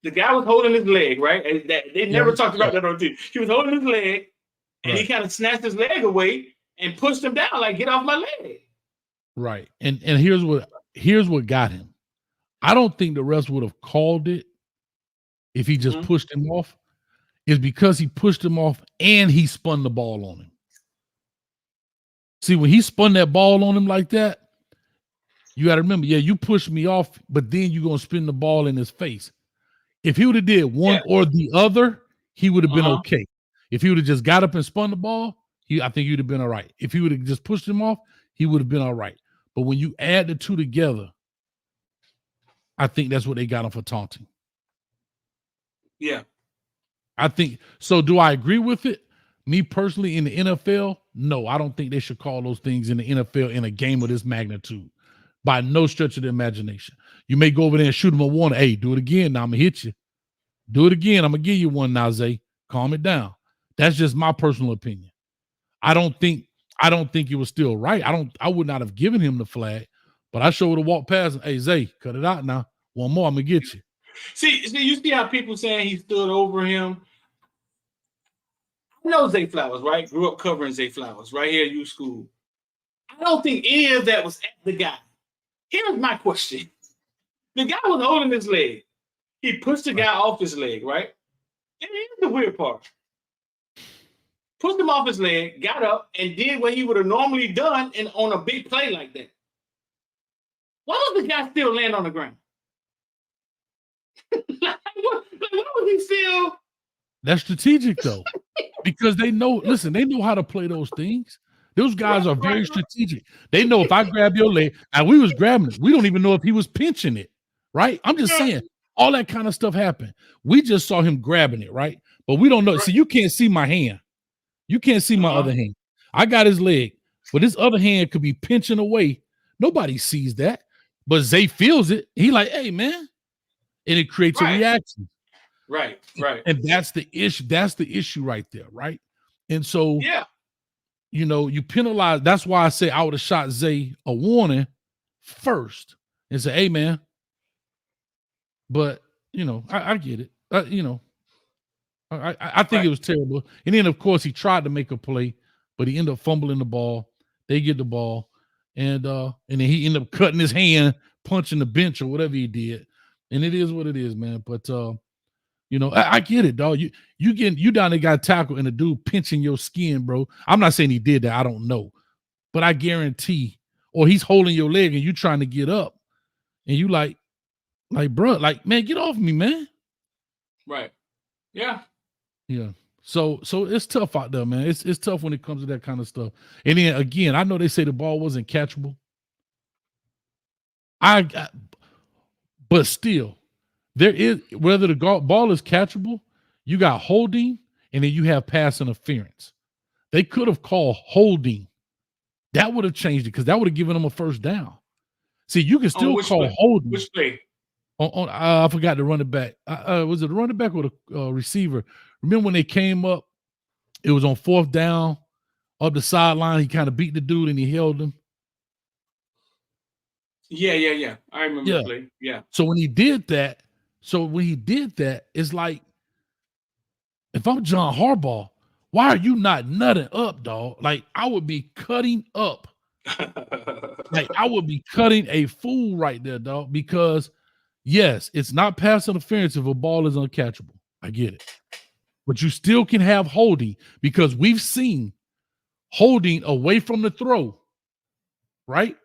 The guy was holding his leg, right? And they never talked about that on TV. He was holding his leg, and he kind of snatched his leg away and pushed him down, like, get off my leg. Right. And here's what got him. I don't think the refs would have called it if he just pushed him off. Is because he pushed him off and he spun the ball on him. See, when he spun that ball on him like that, you got to remember, yeah, you pushed me off, but then you're going to spin the ball in his face. If he would have did one or the other, he would have been okay. If he would have just got up and spun the ball, I think he'd have been all right. If he would have just pushed him off, he would have been all right. But when you add the two together, I think that's what they got him for taunting. Yeah. I think so. Do I agree with it? Me personally, in the NFL, no, I don't think they should call those things in the NFL in a game of this magnitude. By no stretch of the imagination. You may go over there and shoot him a warning. Hey, do it again. Now I'm gonna hit you. Do it again. I'm gonna give you one now, Zay. Calm it down. That's just my personal opinion. I don't think it was still right. I would not have given him the flag, but I sure would have walked past him. Hey, Zay, cut it out now. One more, I'm gonna get you. See, you see how people saying he stood over him. I know Zay Flowers, right? Grew up covering Zay Flowers right here at U School. I don't think any of that was at the guy. Here's my question. The guy was holding his leg. He pushed the guy off his leg, right? And here's the weird part. Pushed him off his leg, got up, and did what he would have normally done on a big play like that. Why was the guy still laying on the ground? Why was he still? That's strategic, though. Because they know, listen, they know how to play those things. Those guys are very strategic. They know if I grab your leg, and we was grabbing it, we don't even know if he was pinching it, right? I'm just saying, all that kind of stuff happened. We just saw him grabbing it, right? But we don't know. See, you can't see my hand. You can't see my other hand. I got his leg, but his other hand could be pinching away. Nobody sees that, but Zay feels it. He like, hey, man. And it creates a reaction. Right. And that's the issue. That's the issue right there, right? And so, you know, you penalize. That's why I say I would have shot Zay a warning first and say, hey, man. But, you know, I get it. You know, I think it was terrible. And then, of course, he tried to make a play, but he ended up fumbling the ball. They get the ball. And then he ended up cutting his hand, punching the bench or whatever he did. And it is what it is, man. But, you know, I get it, dog. You down there got tackled and a dude pinching your skin, bro. I'm not saying he did that. I don't know. But I guarantee, or he's holding your leg and you trying to get up and you like, bro, like, man, get off me, man. Right. Yeah. Yeah. So it's tough out there, man. It's tough when it comes to that kind of stuff. And then again, I know they say the ball wasn't catchable. But still, there is, whether the ball is catchable, you got holding, and then you have pass interference. They could have called holding. That would have changed it because that would have given them a first down. See, you can still call holding. Which play? I forgot the running back. Was it the running back or the receiver? Remember when they came up? It was on fourth down, up the sideline. He kind of beat the dude and he held him. Yeah. I remember the play. Yeah. So when he did that, it's like, if I'm John Harbaugh, why are you not nutting up, dog? Like, I would be cutting up. Like, I would be cutting a fool right there, dog, because yes, it's not pass interference if a ball is uncatchable. I get it. But you still can have holding because we've seen holding away from the throw, right?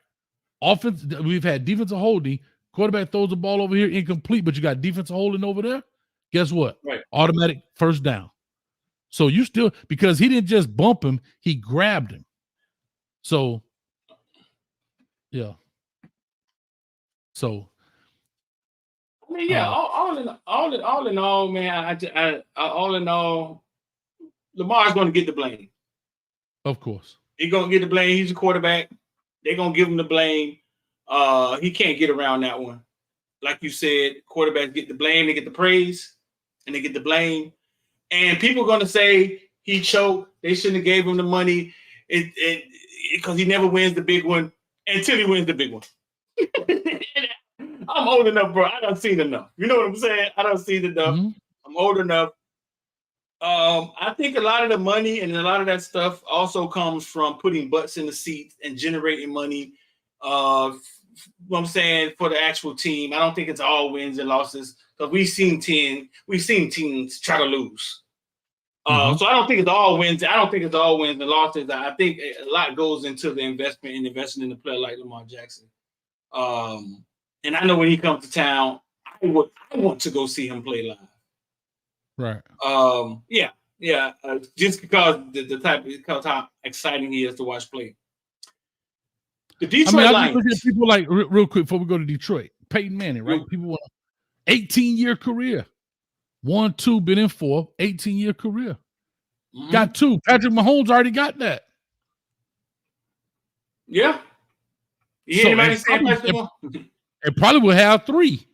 Offense, we've had defensive holding. Quarterback throws the ball over here incomplete, but you got defensive holding over there. Guess what? Right. Automatic first down. So you still, because he didn't just bump him, he grabbed him. So, yeah. So, I mean, yeah, all in all, man, all in all, Lamar's going to get the blame. Of course. He's going to get the blame. He's a quarterback. They're going to give him the blame. He can't get around that one. Like you said, quarterbacks get the blame, they get the praise, and they get the blame. And people are going to say he choked. They shouldn't have gave him the money because he never wins the big one until he wins the big one. I'm old enough, bro. I done seen enough. You know what I'm saying? I done seen enough. Mm-hmm. I'm old enough. I think a lot of the money and a lot of that stuff also comes from putting butts in the seats and generating money what I'm saying, for the actual team. I don't think it's all wins and losses because we've seen teams try to lose. So I don't think it's all wins. I don't think it's all wins and losses. I think a lot goes into the investment and investing in a player like Lamar Jackson. And I know when he comes to town, I want to go see him play live. Right. Yeah. Just because because how exciting he is to watch play. The Detroit Lions. I look at people like real quick before we go to Detroit. Peyton Manning, right? People want 18-year career. 1, 2, been in 4, 18-year career. Got 2. Patrick Mahomes already got that. Yeah. It probably will have 3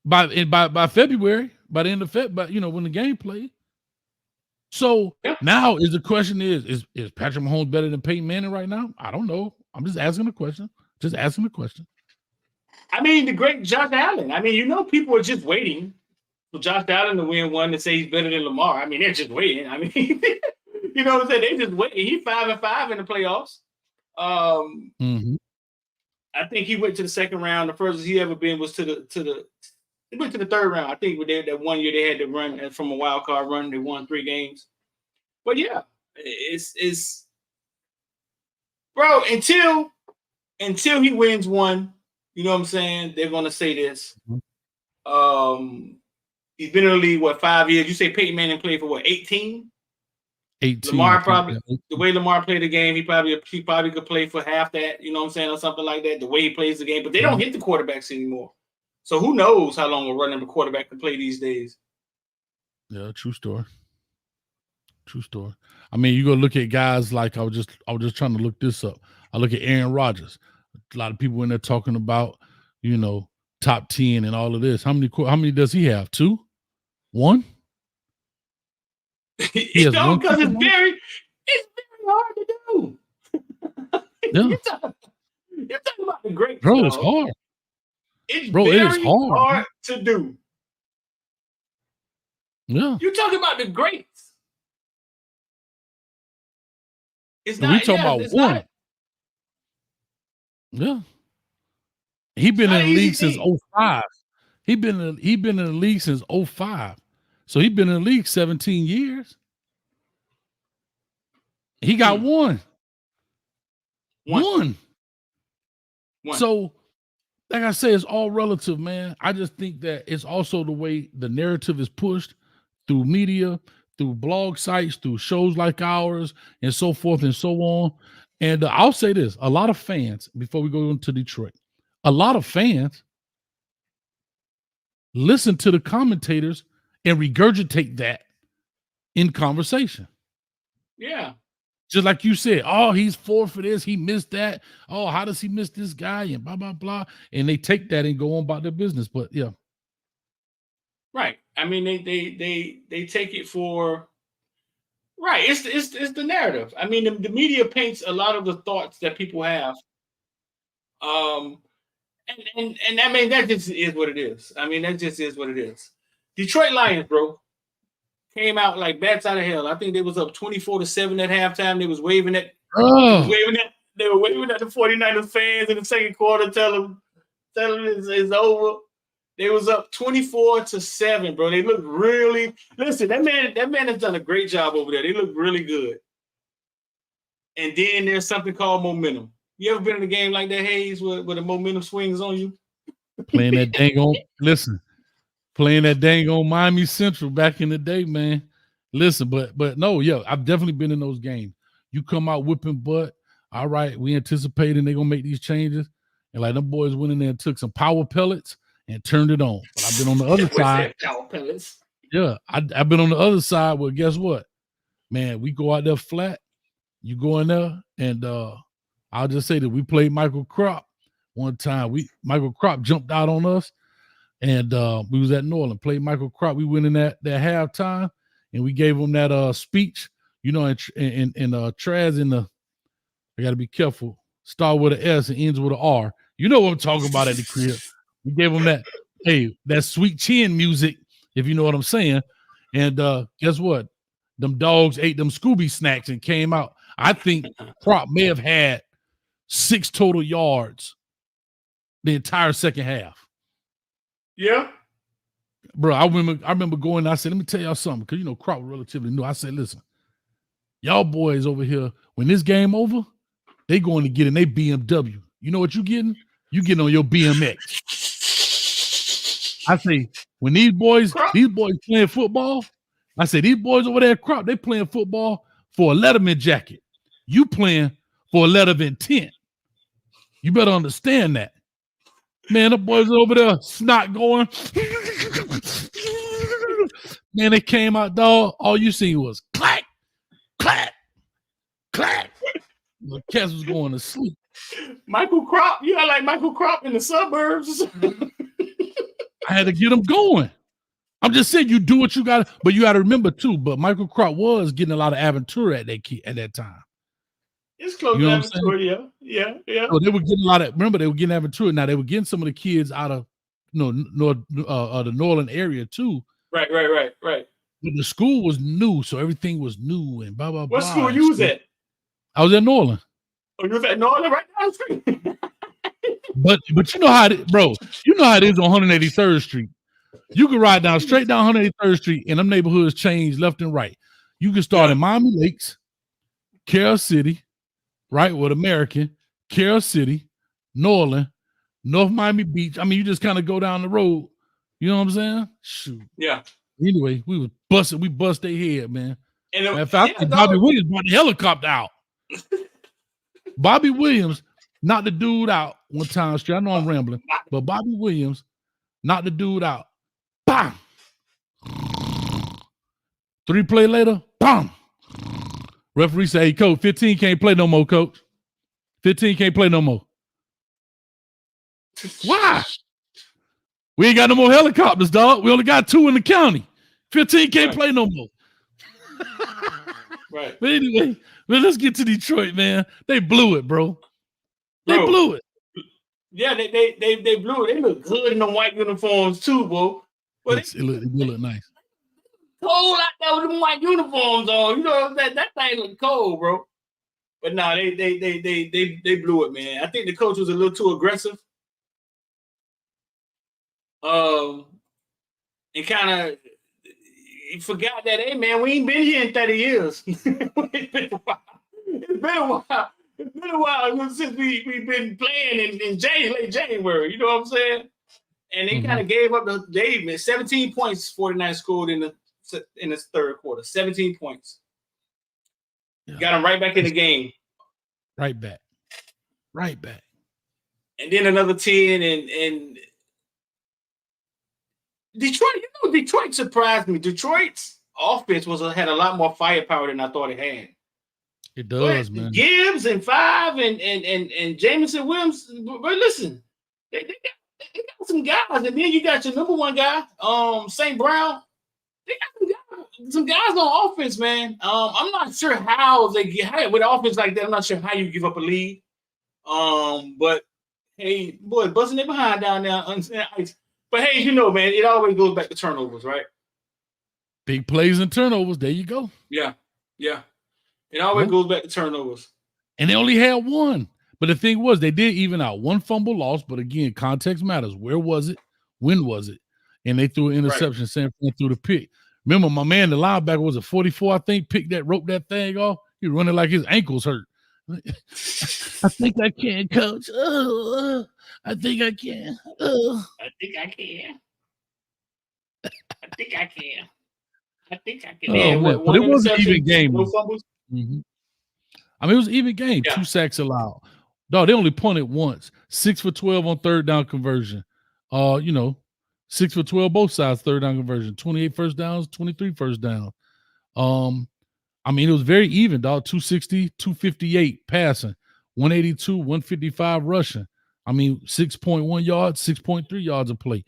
by February, by the end of February, when the game plays. So now is the question is Patrick Mahomes better than Peyton Manning right now? I don't know. I'm just asking a question. I mean, the great Josh Allen. I mean, people are just waiting for Josh Allen to win one to say he's better than Lamar. I mean, they're just waiting. I mean, you know what I'm saying? They're just waiting. He's 5-5 in the playoffs. I think he went to the second round. The furthest he ever been was he went to the third round. I think that 1 year they had to run from a wild card run. They won 3 games. But yeah, it's bro, until he wins one, you know what I'm saying? They're gonna say this. He's been in the league 5 years? You say Peyton Manning played for 18? 18. Lamar probably the way Lamar played the game, he probably could play for half that, you know what I'm saying, or something like that. The way he plays the game, but they don't hit the quarterbacks anymore. So who knows how long a running quarterback can play these days? Yeah, true story. I mean, you go look at guys like I was just trying to look this up. I look at Aaron Rodgers. A lot of people in there talking about, top 10 and all of this. How many does he have? 2? 1? Because it's very hard to do. Yeah. You're talking about the great bro. It's hard. It is hard to do. Yeah. You're talking about the greats. It's we not. talking about one. Not. Yeah. He been in the league since 05. He been in the league since 05. So he been in the league 17 years. He got one. So, like I say, it's all relative, man. I just think that it's also the way the narrative is pushed through media, through blog sites, through shows like ours, and so forth and so on. And I'll say this, a lot of fans, before we go into Detroit, a lot of fans listen to the commentators and regurgitate that in conversation. Yeah. Just like you said, oh, he's 4 for this, he missed that. Oh, how does he miss this guy? And blah, blah, blah. And they take that and go on about their business. But yeah. Right. I mean, they take it for right. It's the narrative. I mean, the media paints a lot of the thoughts that people have. And I mean, that just is what it is. I mean, that just is what it is. Detroit Lions, bro, came out like bats out of hell. I think they was up 24-7 at halftime. They was waving at they were waving at the 49ers fans in the second quarter, tell them it's over. They was up 24-7, bro. They look really that man has done a great job over there. They look really good. And then there's something called momentum. You ever been in a game like that, Hayes, where the momentum swings on you? Playing that dang on Miami Central back in the day, man. Listen, but no, yeah, I've definitely been in those games. You come out whipping butt. All right, we anticipating they're gonna make these changes. And like them boys went in there and took some power pellets and turned it on. But I've been on the other side. Power pellets. Yeah, I've been on the other side. Well, guess what? Man, we go out there flat. You go in there, and I'll just say that we played Michael Crop one time. Michael Crop jumped out on us, and we was at New Orleans, played Michael Crop. We went in that halftime, and we gave him that speech, and Traz in the, I got to be careful, start with an S and ends with an R. You know what I'm talking about at the crib. We gave him that sweet chin music, if you know what I'm saying. And guess what? Them dogs ate them Scooby snacks and came out. I think Crop may have had 6 total yards the entire second half. Yeah. Bro, I remember going, I said, let me tell y'all something, because, you know, Crop was relatively new. I said, listen, y'all boys over here, when this game over, they going to get in their BMW. You know what you getting? You getting on your BMX. I say, when these boys playing football, I say, these boys over there, Crop, they playing football for a Letterman jacket. You playing for a letter of intent. You better understand that. Man, the boys over there, snot going. Man, they came out, dog. All you seen was clack, clack, clack. The cats was going to sleep. Michael Crop, you got like Michael Crop in the suburbs. I had to get them going. I'm just saying, you do what you got, but you got to remember too. But Michael Crop was getting a lot of Aventura at that time. It's close to Aventura, yeah. So they were getting a lot of. Remember, they were getting Aventura. Now they were getting some of the kids out of, the Norland area too. Right. But the school was new, so everything was new and blah blah blah. What school you was at? I was at Norland. Oh, you was at Norland right down the street. But you know how bro, you know how it is on 183rd Street. You can ride straight down 183rd Street, and them neighborhoods change left and right. You can start in Miami Lakes, Carroll City, right, with American, Carroll City, Norland, North Miami Beach. I mean, you just kind of go down the road. You know what I'm saying? Shoot. Yeah. Anyway, we bust their head, man. And in fact, Bobby Williams brought the helicopter out. Bobby Williams knocked the dude out one time straight. I know I'm rambling, but Bobby Williams knocked the dude out. Bam! 3 play later, bam! Referee say, hey, coach, 15 can't play no more, coach. 15 can't play no more. Why? We ain't got no more helicopters, dog. We only got 2 in the county. 15 can't play no more. Right. But anyway, let's get to Detroit, man. They blew it, bro. They blew it. Yeah, they blew it. They look good in the white uniforms too, bro. But it look nice. Cold out there with them white uniforms on. You know that thing look cold, bro. But no, they blew it, man. I think the coach was a little too aggressive. And kind of forgot that, hey man, we ain't been here in 30 years. It's been a while. It's been a while since we've been playing in late January. You know what I'm saying? And they kind of gave up the game, man. 17 points 49 scored in the third quarter. 17 points. Yeah. Got them right back in the game. Right back. And then another 10 and Detroit surprised me. Detroit's offense had a lot more firepower than I thought it had. It does, man. Gibbs and 5 and Jamison Williams. But listen, they got some guys, and then you got your number one guy, St. Brown. They got some guys on offense, man. I'm not sure how they get with offense like that. I'm not sure how you give up a lead. But hey, boy, busting it behind down there. But hey, you know, man, it always goes back to turnovers, right? Big plays and turnovers. There you go. Yeah. It always goes back to turnovers. And they only had 1. But the thing was, they did even out 1 fumble loss. But again, context matters. Where was it? When was it? And they threw an interception. Right. San Fran threw the pick. Remember, my man, the linebacker, was a 44, I think, roped that thing off. He running like his ankles hurt. I think I can, coach. I think I can. I think I can. Yeah, but it was an even game. No fumbles? I mean, it was an even game. Yeah. 2 sacks allowed. No, they only punted once. 6 for 12 on third down conversion. 6 for 12 both sides third down conversion. 28 first downs, 23 first down. I mean, it was very even, dog. 260, 258 passing, 182, 155 rushing. I mean, 6.1 yards, 6.3 yards a play.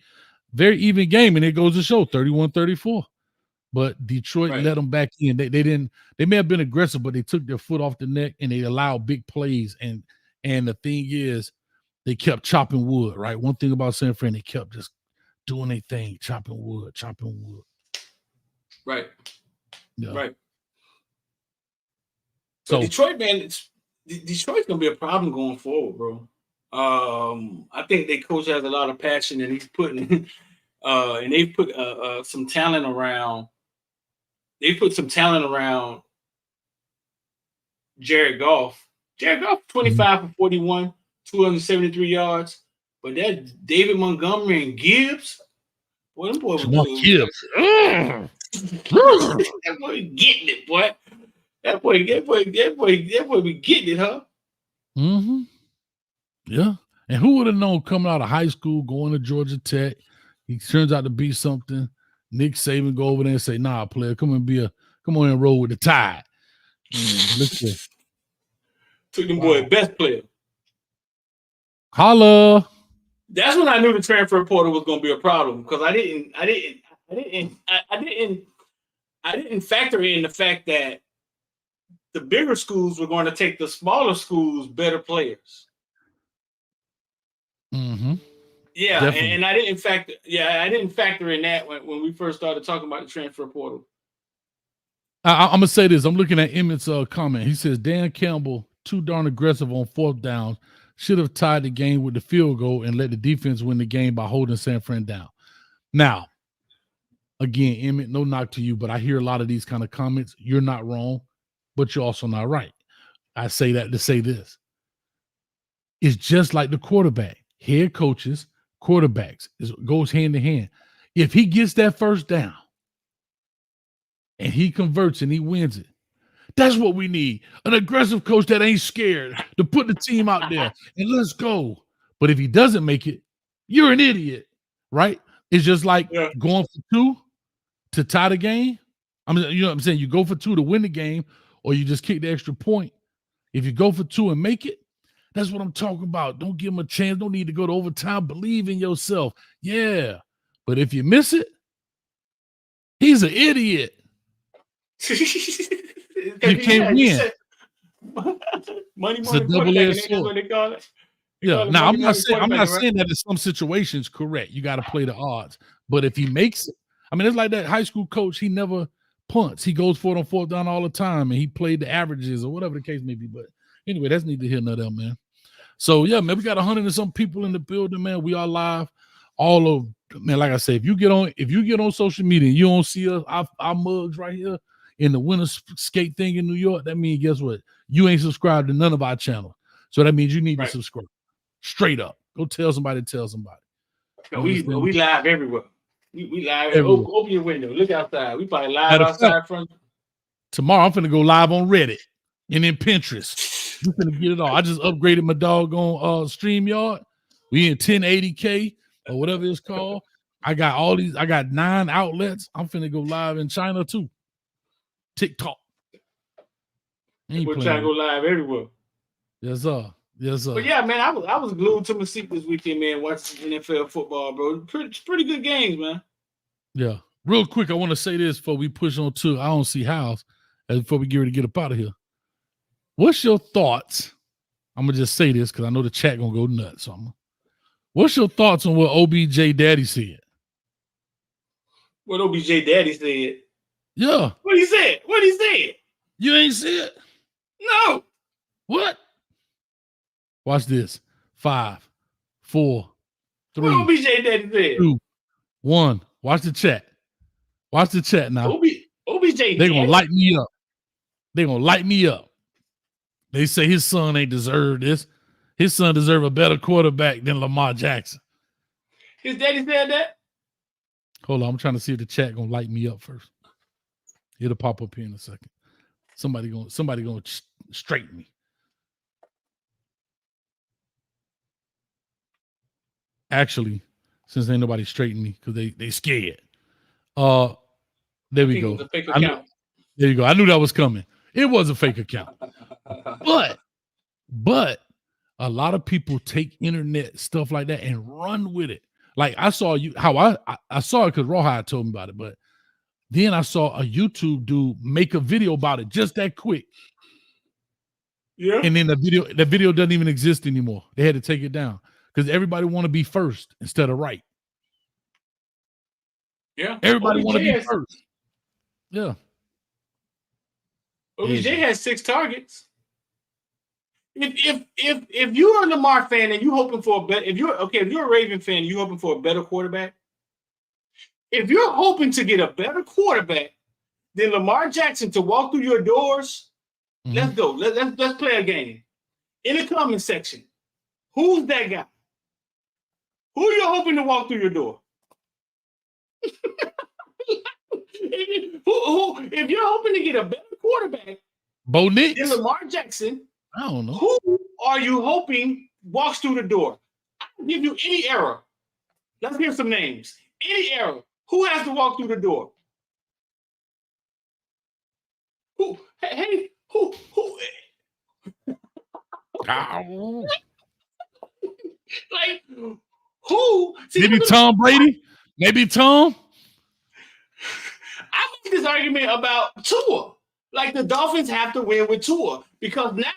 Very even game, and it goes to show 31-34. But Detroit let them back in. They may have been aggressive, but they took their foot off the neck and they allowed big plays. And the thing is, they kept chopping wood, right? One thing about San Fran, they kept just doing their thing, chopping wood. Right. Yeah. Right. So Detroit, man, Detroit's gonna be a problem going forward, bro. I think their coach has a lot of passion, and he's putting and they put some talent around. They put some talent around Jared Goff. Jared Goff, 25 for 41, 273 yards. But that David Montgomery and Gibbs, boy, them boy was doing Gibbs. that boy getting it, boy. That boy be getting it, huh? Mm-hmm. Yeah. And who would have known coming out of high school, going to Georgia Tech, he turns out to be something. Nick Saban go over there and say, nah, player, come on and roll with the Tide. Listen. Took them boy best player. Holla. That's when I knew the transfer portal was gonna be a problem, because I didn't factor in the fact that the bigger schools were going to take the smaller schools better players. Mm-hmm. Yeah, and I didn't factor in that when we first started talking about the transfer portal. I'm gonna say this. I'm looking at Emmett's comment. He says Dan Campbell too darn aggressive on fourth downs. Should have tied the game with the field goal and let the defense win the game by holding San Fran down. Now, again, Emmett, no knock to you, but I hear a lot of these kind of comments. You're not wrong, but you're also not right. I say that to say this. It's just like the quarterback. Head coaches, quarterbacks, it goes hand in hand. If he gets that first down and he converts and he wins it, that's what we need. An aggressive coach that ain't scared to put the team out there and let's go. But if he doesn't make it, you're an idiot, right? It's just like going for 2 to tie the game. I mean, you know what I'm saying? You go for 2 to win the game, or you just kick the extra point. If you go for 2 and make it, that's what I'm talking about. Don't give him a chance. Don't need to go to overtime. Believe in yourself. Yeah. But if you miss it, he's an idiot. You can't win. Money, it's a double-edged sword. What they call it. Yeah. Now I'm not saying that in some situations correct. You got to play the odds. But if he makes it, I mean, it's like that high school coach. He never punts. He goes for it on fourth down all the time, and he played the averages or whatever the case may be. But anyway, that's neither here nor there, man. So yeah, man, we got 100 and some people in the building, man. We are live. All of man, like I said, if you get on social media and you don't see us, our mugs right here in the winter skate thing in New York, that means guess what? You ain't subscribed to none of our channels. So that means you need to subscribe. Straight up. Go tell somebody, we live everywhere. We live everywhere. Open your window. Look outside. We probably live outside from tomorrow. I'm finna go live on Reddit and then Pinterest. I'm finna get it all. I just upgraded my doggone StreamYard. We in 1080K or whatever it's called. I got 9 outlets. I'm finna go live in China too. TikTok. We're trying to go live everywhere. Yes, sir. Yes, sir. But yeah, man, I was glued to my seat this weekend, man, watching NFL football, bro. Pretty good games, man. Yeah. Real quick, I want to say this before we push on to I don't see hows, before we get ready to get up out of here. What's your thoughts? I'm gonna just say this because I know the chat gonna go nuts. What's your thoughts on what OBJ Daddy said? What OBJ Daddy said? Yeah. What he said? You ain't see it? No. What? Watch this. 5, 4, 3. What OBJ Daddy said? 2, 1. Watch the chat. Watch the chat now. OBJ They're gonna light me up. They're gonna light me up. They say his son ain't deserve this. His son deserve a better quarterback than Lamar Jackson. His daddy said that? Hold on, I'm trying to see if the chat gonna light me up first. It'll pop up here in a second. Somebody gonna straighten me. Actually, since ain't nobody straighten me because they scared. There we go. There you go. I knew that was coming. It was a fake account. But a lot of people take internet stuff like that and run with it. Like I saw I saw it because Rawhide told me about it, but then I saw a YouTube dude make a video about it just that quick. Yeah. And then the video doesn't even exist anymore. They had to take it down because everybody want to be first instead of right. Yeah. Everybody want to be first. Yeah. OBJ has 6 targets. If you're a Lamar fan and you hoping for a better, if you're a Raven fan, you hoping for a better quarterback. If you're hoping to get a better quarterback than Lamar Jackson to walk through your doors, let's go. Let's play a game. In the comment section, who's that guy? Who are you hoping to walk through your door? If you're hoping to get a better quarterback Bo Nix than Lamar Jackson, I don't know. who are you hoping walks through the door? I'll give you any era. Let's hear some names. Any era. Who has to walk through the door? Who? Hey, who? Ow. Like, who? See, Maybe Tom Brady? Maybe Tom? I make this argument about Tua. Like, the Dolphins have to win with Tua because now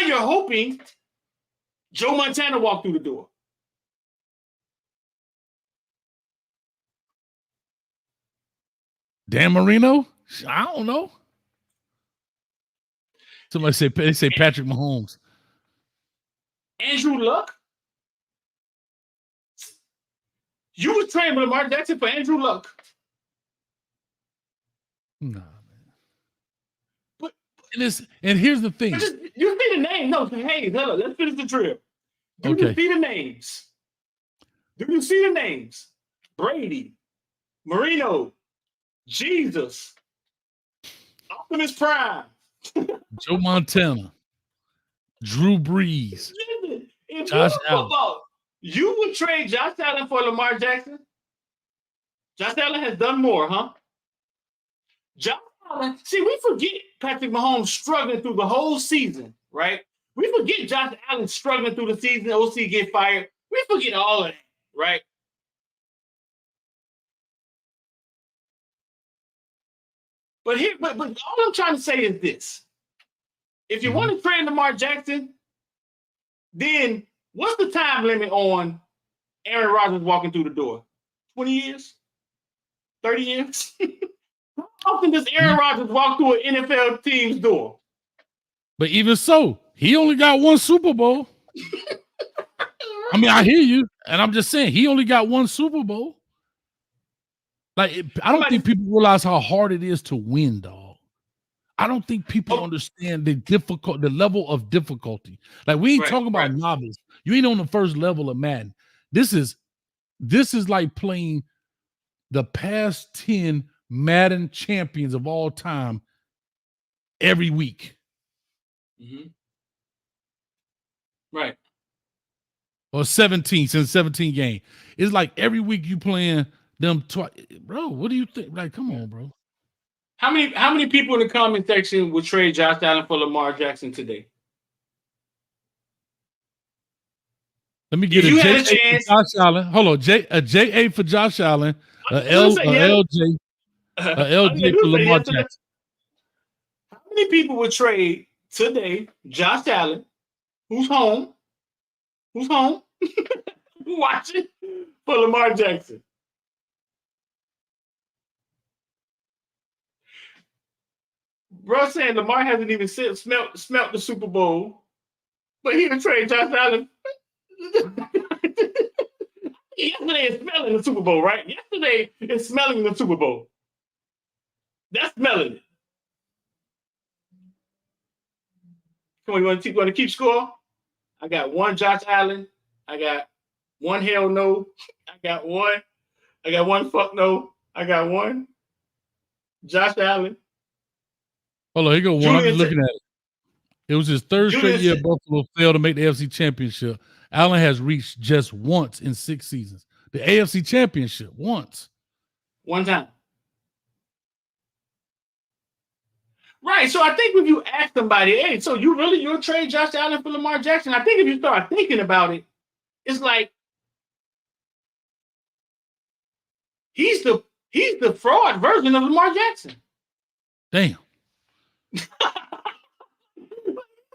you're hoping Joe Montana walk through the door. Dan Marino? I don't know. Somebody say Patrick Mahomes. Andrew Luck? You would trade Lamar Jackson for Andrew Luck. Nah, man. And here's the thing. You see the name. No, hey, let's finish the drill. Do you see the names? Do you see the names? Brady, Marino, Jesus, Optimus Prime, Joe Montana, Drew Brees, Listen, if Josh you're Allen. football, you would trade Josh Allen for Lamar Jackson? Josh Allen has done more, huh? Josh Allen, see, we forget Patrick Mahomes struggling through the whole season, right? We forget Josh Allen struggling through the season, OC get fired. We forget all of that, right? But all I'm trying to say is this. If you want to trade Lamar Jackson, then what's the time limit on Aaron Rodgers walking through the door? 20 years? 30 years? How often does Aaron Rodgers walk through an NFL team's door? But even so, he only got one Super Bowl. I mean, I hear you, and I'm just saying he only got one Super Bowl. Like, I don't think people realize how hard it is to win, dog. I don't think people understand the level of difficulty. Like, we ain't talking about novice. You ain't on the first level of Madden. This is like playing the past 10 Madden champions of all time every week. Mm-hmm. Right. Or 17, since 17 game. It's like every week you playing them twice. Bro, what do you think? Like, come on, bro. How many people in the comment section would trade Josh Allen for Lamar Jackson today? Let me get a J for Josh Allen. Hold on, a JA for Josh Allen, a LJ for Lamar Jackson. How many people would trade today Josh Allen, who's home, watching, for Lamar Jackson? Bro saying Lamar hasn't even smelt the Super Bowl, but he would trade Josh Allen. Yesterday is smelling the Super Bowl, right? Yesterday is smelling the Super Bowl. That's smelling it. Come on, you want to keep score? I got one Josh Allen. I got one hell no. I got one fuck no. I got one Josh Allen. Hold on, here go one. I'm just looking at it. It was his third straight year Buffalo failed to make the AFC Championship. Allen has reached just once in 6 seasons. The AFC Championship, once. One time. Right, so I think if you ask somebody, hey, so you'll trade Josh Allen for Lamar Jackson? I think if you start thinking about it, it's like he's the fraud version of Lamar Jackson. Damn.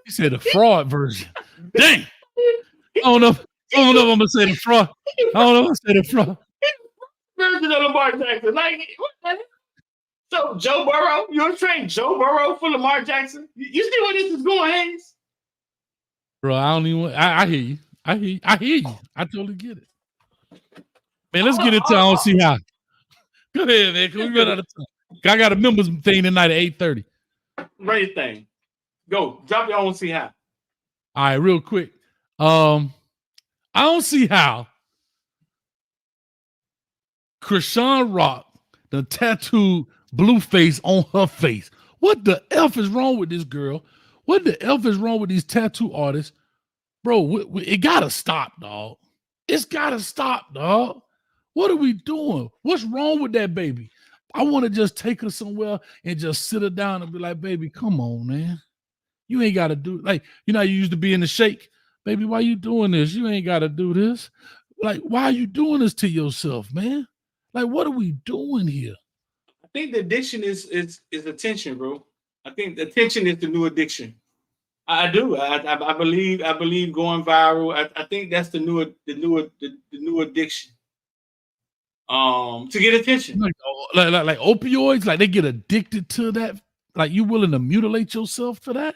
He said the fraud version. Dang. I don't know if I'm gonna say the fraud. I don't know if I'm gonna say the fraud. Version of Lamar Jackson. Like, what the heck? So Joe Burrow, you want to trade Joe Burrow for Lamar Jackson? You see where this is going, Hayes? Bro, I don't even. I hear you. I hear you. I totally get it. Man, let's get into I don't see how. Go ahead, man. Can we run out of time? I got a members thing tonight at 8:30. Run your thing. Go. Drop your own see how. All right, real quick. I don't see how Krishan Rock the tattooed blue face on her face. What the F is wrong with this girl? What the F is wrong with these tattoo artists? Bro, it gotta stop, dog. It's gotta stop, dog. What are we doing? What's wrong with that baby? I want to just take her somewhere and just sit her down and be like, baby, come on, man. You ain't got to do, like, you know, you used to be in the shake. Baby, why you doing this? You ain't got to do this. Like, why are you doing this to yourself, man? Like, what are we doing here? I think the addiction is attention, bro. I think the attention is the new addiction. I do. I believe going viral. I think that's the new addiction. To get attention. Like opioids, like they get addicted to that. Like you willing to mutilate yourself for that?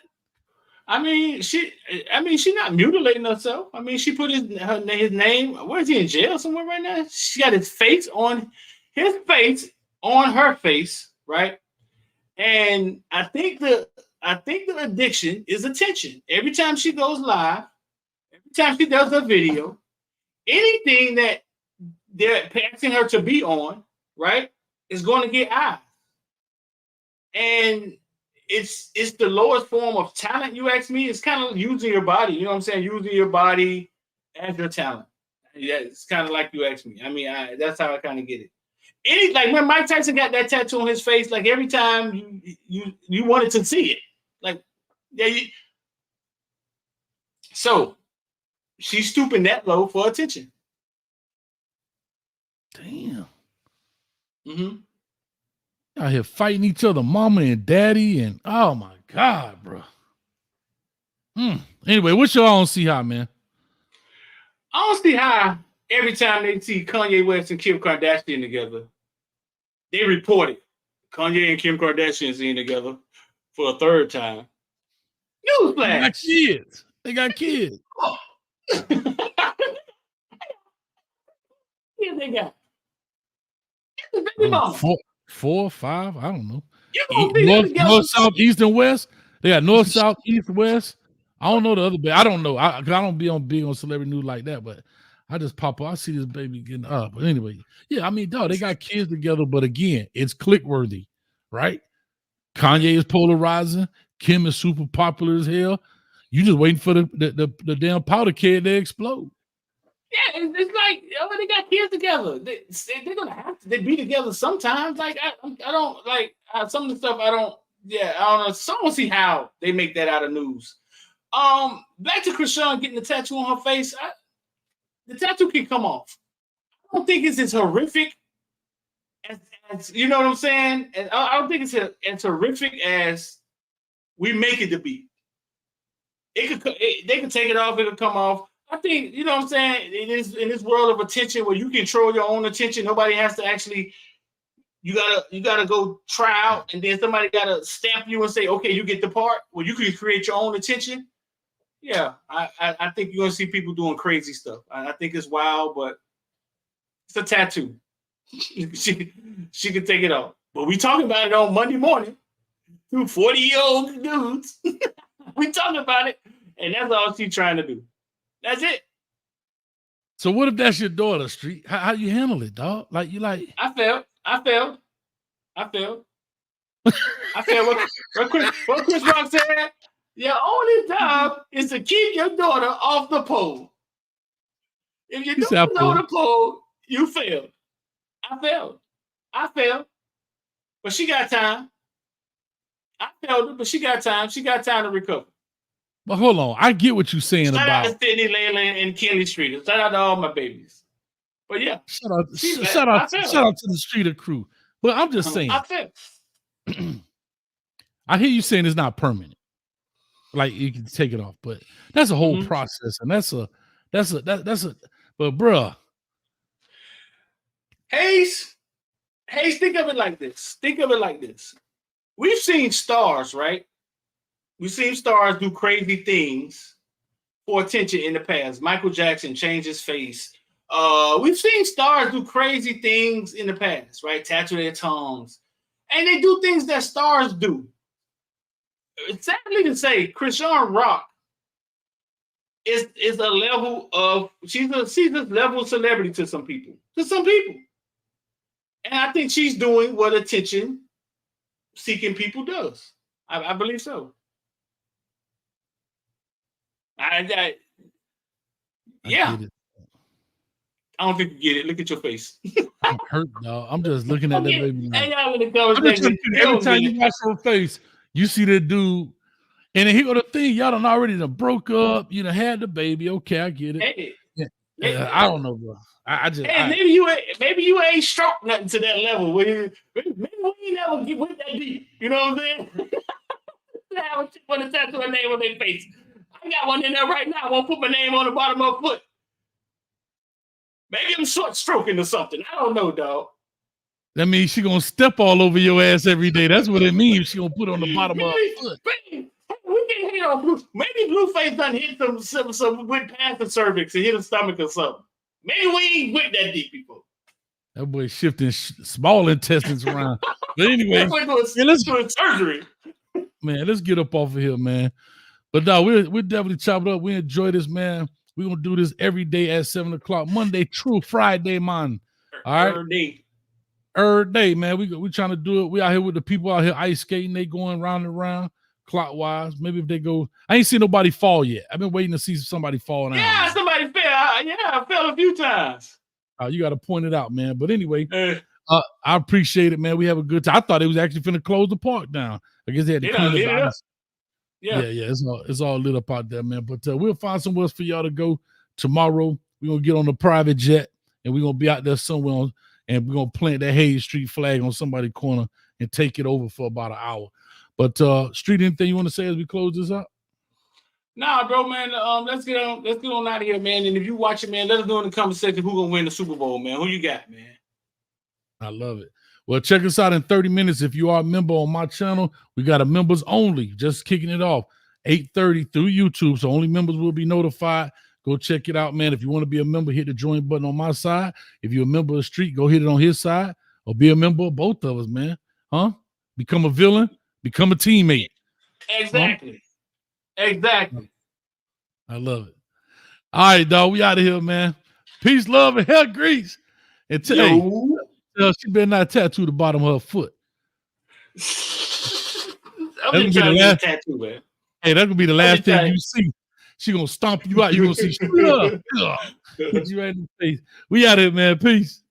I mean, she's not mutilating herself. I mean, she put his name. Where is he, in jail somewhere right now? She got his face on her face, right? And I think the addiction is attention. Every time she goes live, every time she does a video, anything that they're passing her to be on, right, is going to get eyes. And it's the lowest form of talent, you ask me. It's kind of using your body, you know what I'm saying? Using your body as your talent. Yeah, it's kind of like you asked me. I mean, that's how I kind of get it. Like when Mike Tyson got that tattoo on his face, like every time you wanted to see it. Like, yeah, so she's stooping that low for attention. Damn. Mm-hmm. Out here fighting each other, mama and daddy, and oh my God, bro. Anyway, what's your own see how, man? I don't see how every time they see Kanye West and Kim Kardashian together, they report it. Kanye and Kim Kardashian seen together for a third time. Newsflash. They got kids. They got kids. Oh. Yeah, they got. Baby mama. 4 or 5, I don't know. North, south, east, and west. They got north, south, east, west. I don't know the other baby. I don't know. I don't be on celebrity news like that, but I just pop up. I see this baby getting up. But anyway, yeah, I mean, dog, they got kids together, but again, it's click worthy, right? Kanye is polarizing. Kim is super popular as hell. You just waiting for the damn powder keg to explode. Yeah, it's like, oh, they got kids together. They're gonna have to. They be together sometimes. Like I don't like some of the stuff. I don't know. So I don't see how they make that out of news. Back to Krishan getting the tattoo on her face. The tattoo can come off. I don't think it's as horrific as you know what I'm saying. And I don't think it's as horrific as we make it to be. They can take it off. It'll come off. I think, you know what I'm saying, it is in this world of attention where you control your own attention. Nobody has to actually, you gotta go try out, and then somebody gotta stamp you and say, okay, you get the part. Well, you can create your own attention. Yeah, I think you're gonna see people doing crazy stuff. I think it's wild, but it's a tattoo. she can take it off. But we talking about it on Monday morning. 2 40-year-old dudes. We talking about it, and that's all she's trying to do. That's it. So what if that's your daughter, Street? How you handle it, dog? Like you like? I failed. What Chris Rock said. Your only job is to keep your daughter off the pole. If your daughter's on the pole, you failed. I failed. But she got time. I failed her, but she got time. She got time to recover. But hold on, I get what you're saying Shout about. out to Sydney, Layla, and Kelly Street. Shout out to all my babies. But yeah, shout out to the Streeter crew. But I'm just saying. I hear you saying it's not permanent. Like you can take it off, but that's a whole process, and that's a. But bruh, Hayes Hey, think of it like this. We've seen stars, right? We've seen stars do crazy things for attention in the past. Michael Jackson changed his face. We've seen stars do crazy things in the past, right? Tattoo their tongues. And they do things that stars do. Sadly to say, Krishan Rock is a level of she's a level of celebrity to some people. And I think she's doing what attention-seeking people does. I believe so. Yeah. I don't think you get it. Look at your face. I'm hurt, dog. I'm just looking at that baby. Hey, y'all in the conversation. Every time you watch her face, you see that dude. And then here go the thing. Y'all done already done broke up. You done had the baby. Okay, I get it. Hey. Yeah, I don't know, bro. Maybe you ain't struck nothing to that level. Maybe we ain't never get with that deep. You know what I'm saying? I want to tattoo a name on their face. I got one in there right now. I won't put my name on the bottom of my foot. Maybe I'm short stroking or something. I don't know, dog. That means she gonna step all over your ass every day. That's what it means. She gonna put on the bottom of her foot. We can hit on Blue. Maybe Blueface done hit some went past the cervix and hit the stomach or something. Maybe we ain't went that deep before. That boy shifting small intestines around. But anyway, let's do a surgery. Man, let's get up off of here, man. But no, we're definitely chop it up. We enjoy this, man. We're gonna do this every day at 7 o'clock. Monday, true Friday, man. All right. Every day, man. We trying to do it. We out here with the people out here ice skating. They going round and round clockwise. Maybe if they go, I ain't seen nobody fall yet. I've been waiting to see somebody fall down. Yeah, man. Somebody fell. I fell a few times. You got to point it out, man. But anyway, I appreciate it, man. We have a good time. I thought it was actually finna close the park down. I guess they had to clean it up. Yeah. It's all lit up out there, man. But we'll find somewhere else for y'all to go tomorrow. We're gonna get on a private jet and we're gonna be out there somewhere and we're gonna plant that Hayes Street flag on somebody's corner and take it over for about an hour. But Street, anything you want to say as we close this up? Nah, bro, man. Let's get on out of here, man. And if you watch it, man, let us know in the comment section who gonna win the Super Bowl, man. Who you got, man? I love it. Well, check us out in 30 minutes. If you are a member on my channel, we got a members only, just kicking it off, 8:30 through YouTube. So only members will be notified. Go check it out, man. If you want to be a member, hit the join button on my side. If you're a member of the Street, go hit it on his side or be a member of both of us, man. Become a villain, become a teammate. Exactly. Exactly. I love it. All right, dog. We out of here, man. Peace, love, and hair grease. And she better not tattoo the bottom of her foot. I'm just trying to get a tattoo, man. Hey, that's gonna be the last thing you see. She gonna stomp you out. You gonna see put you right in the face. We out here, man. Peace.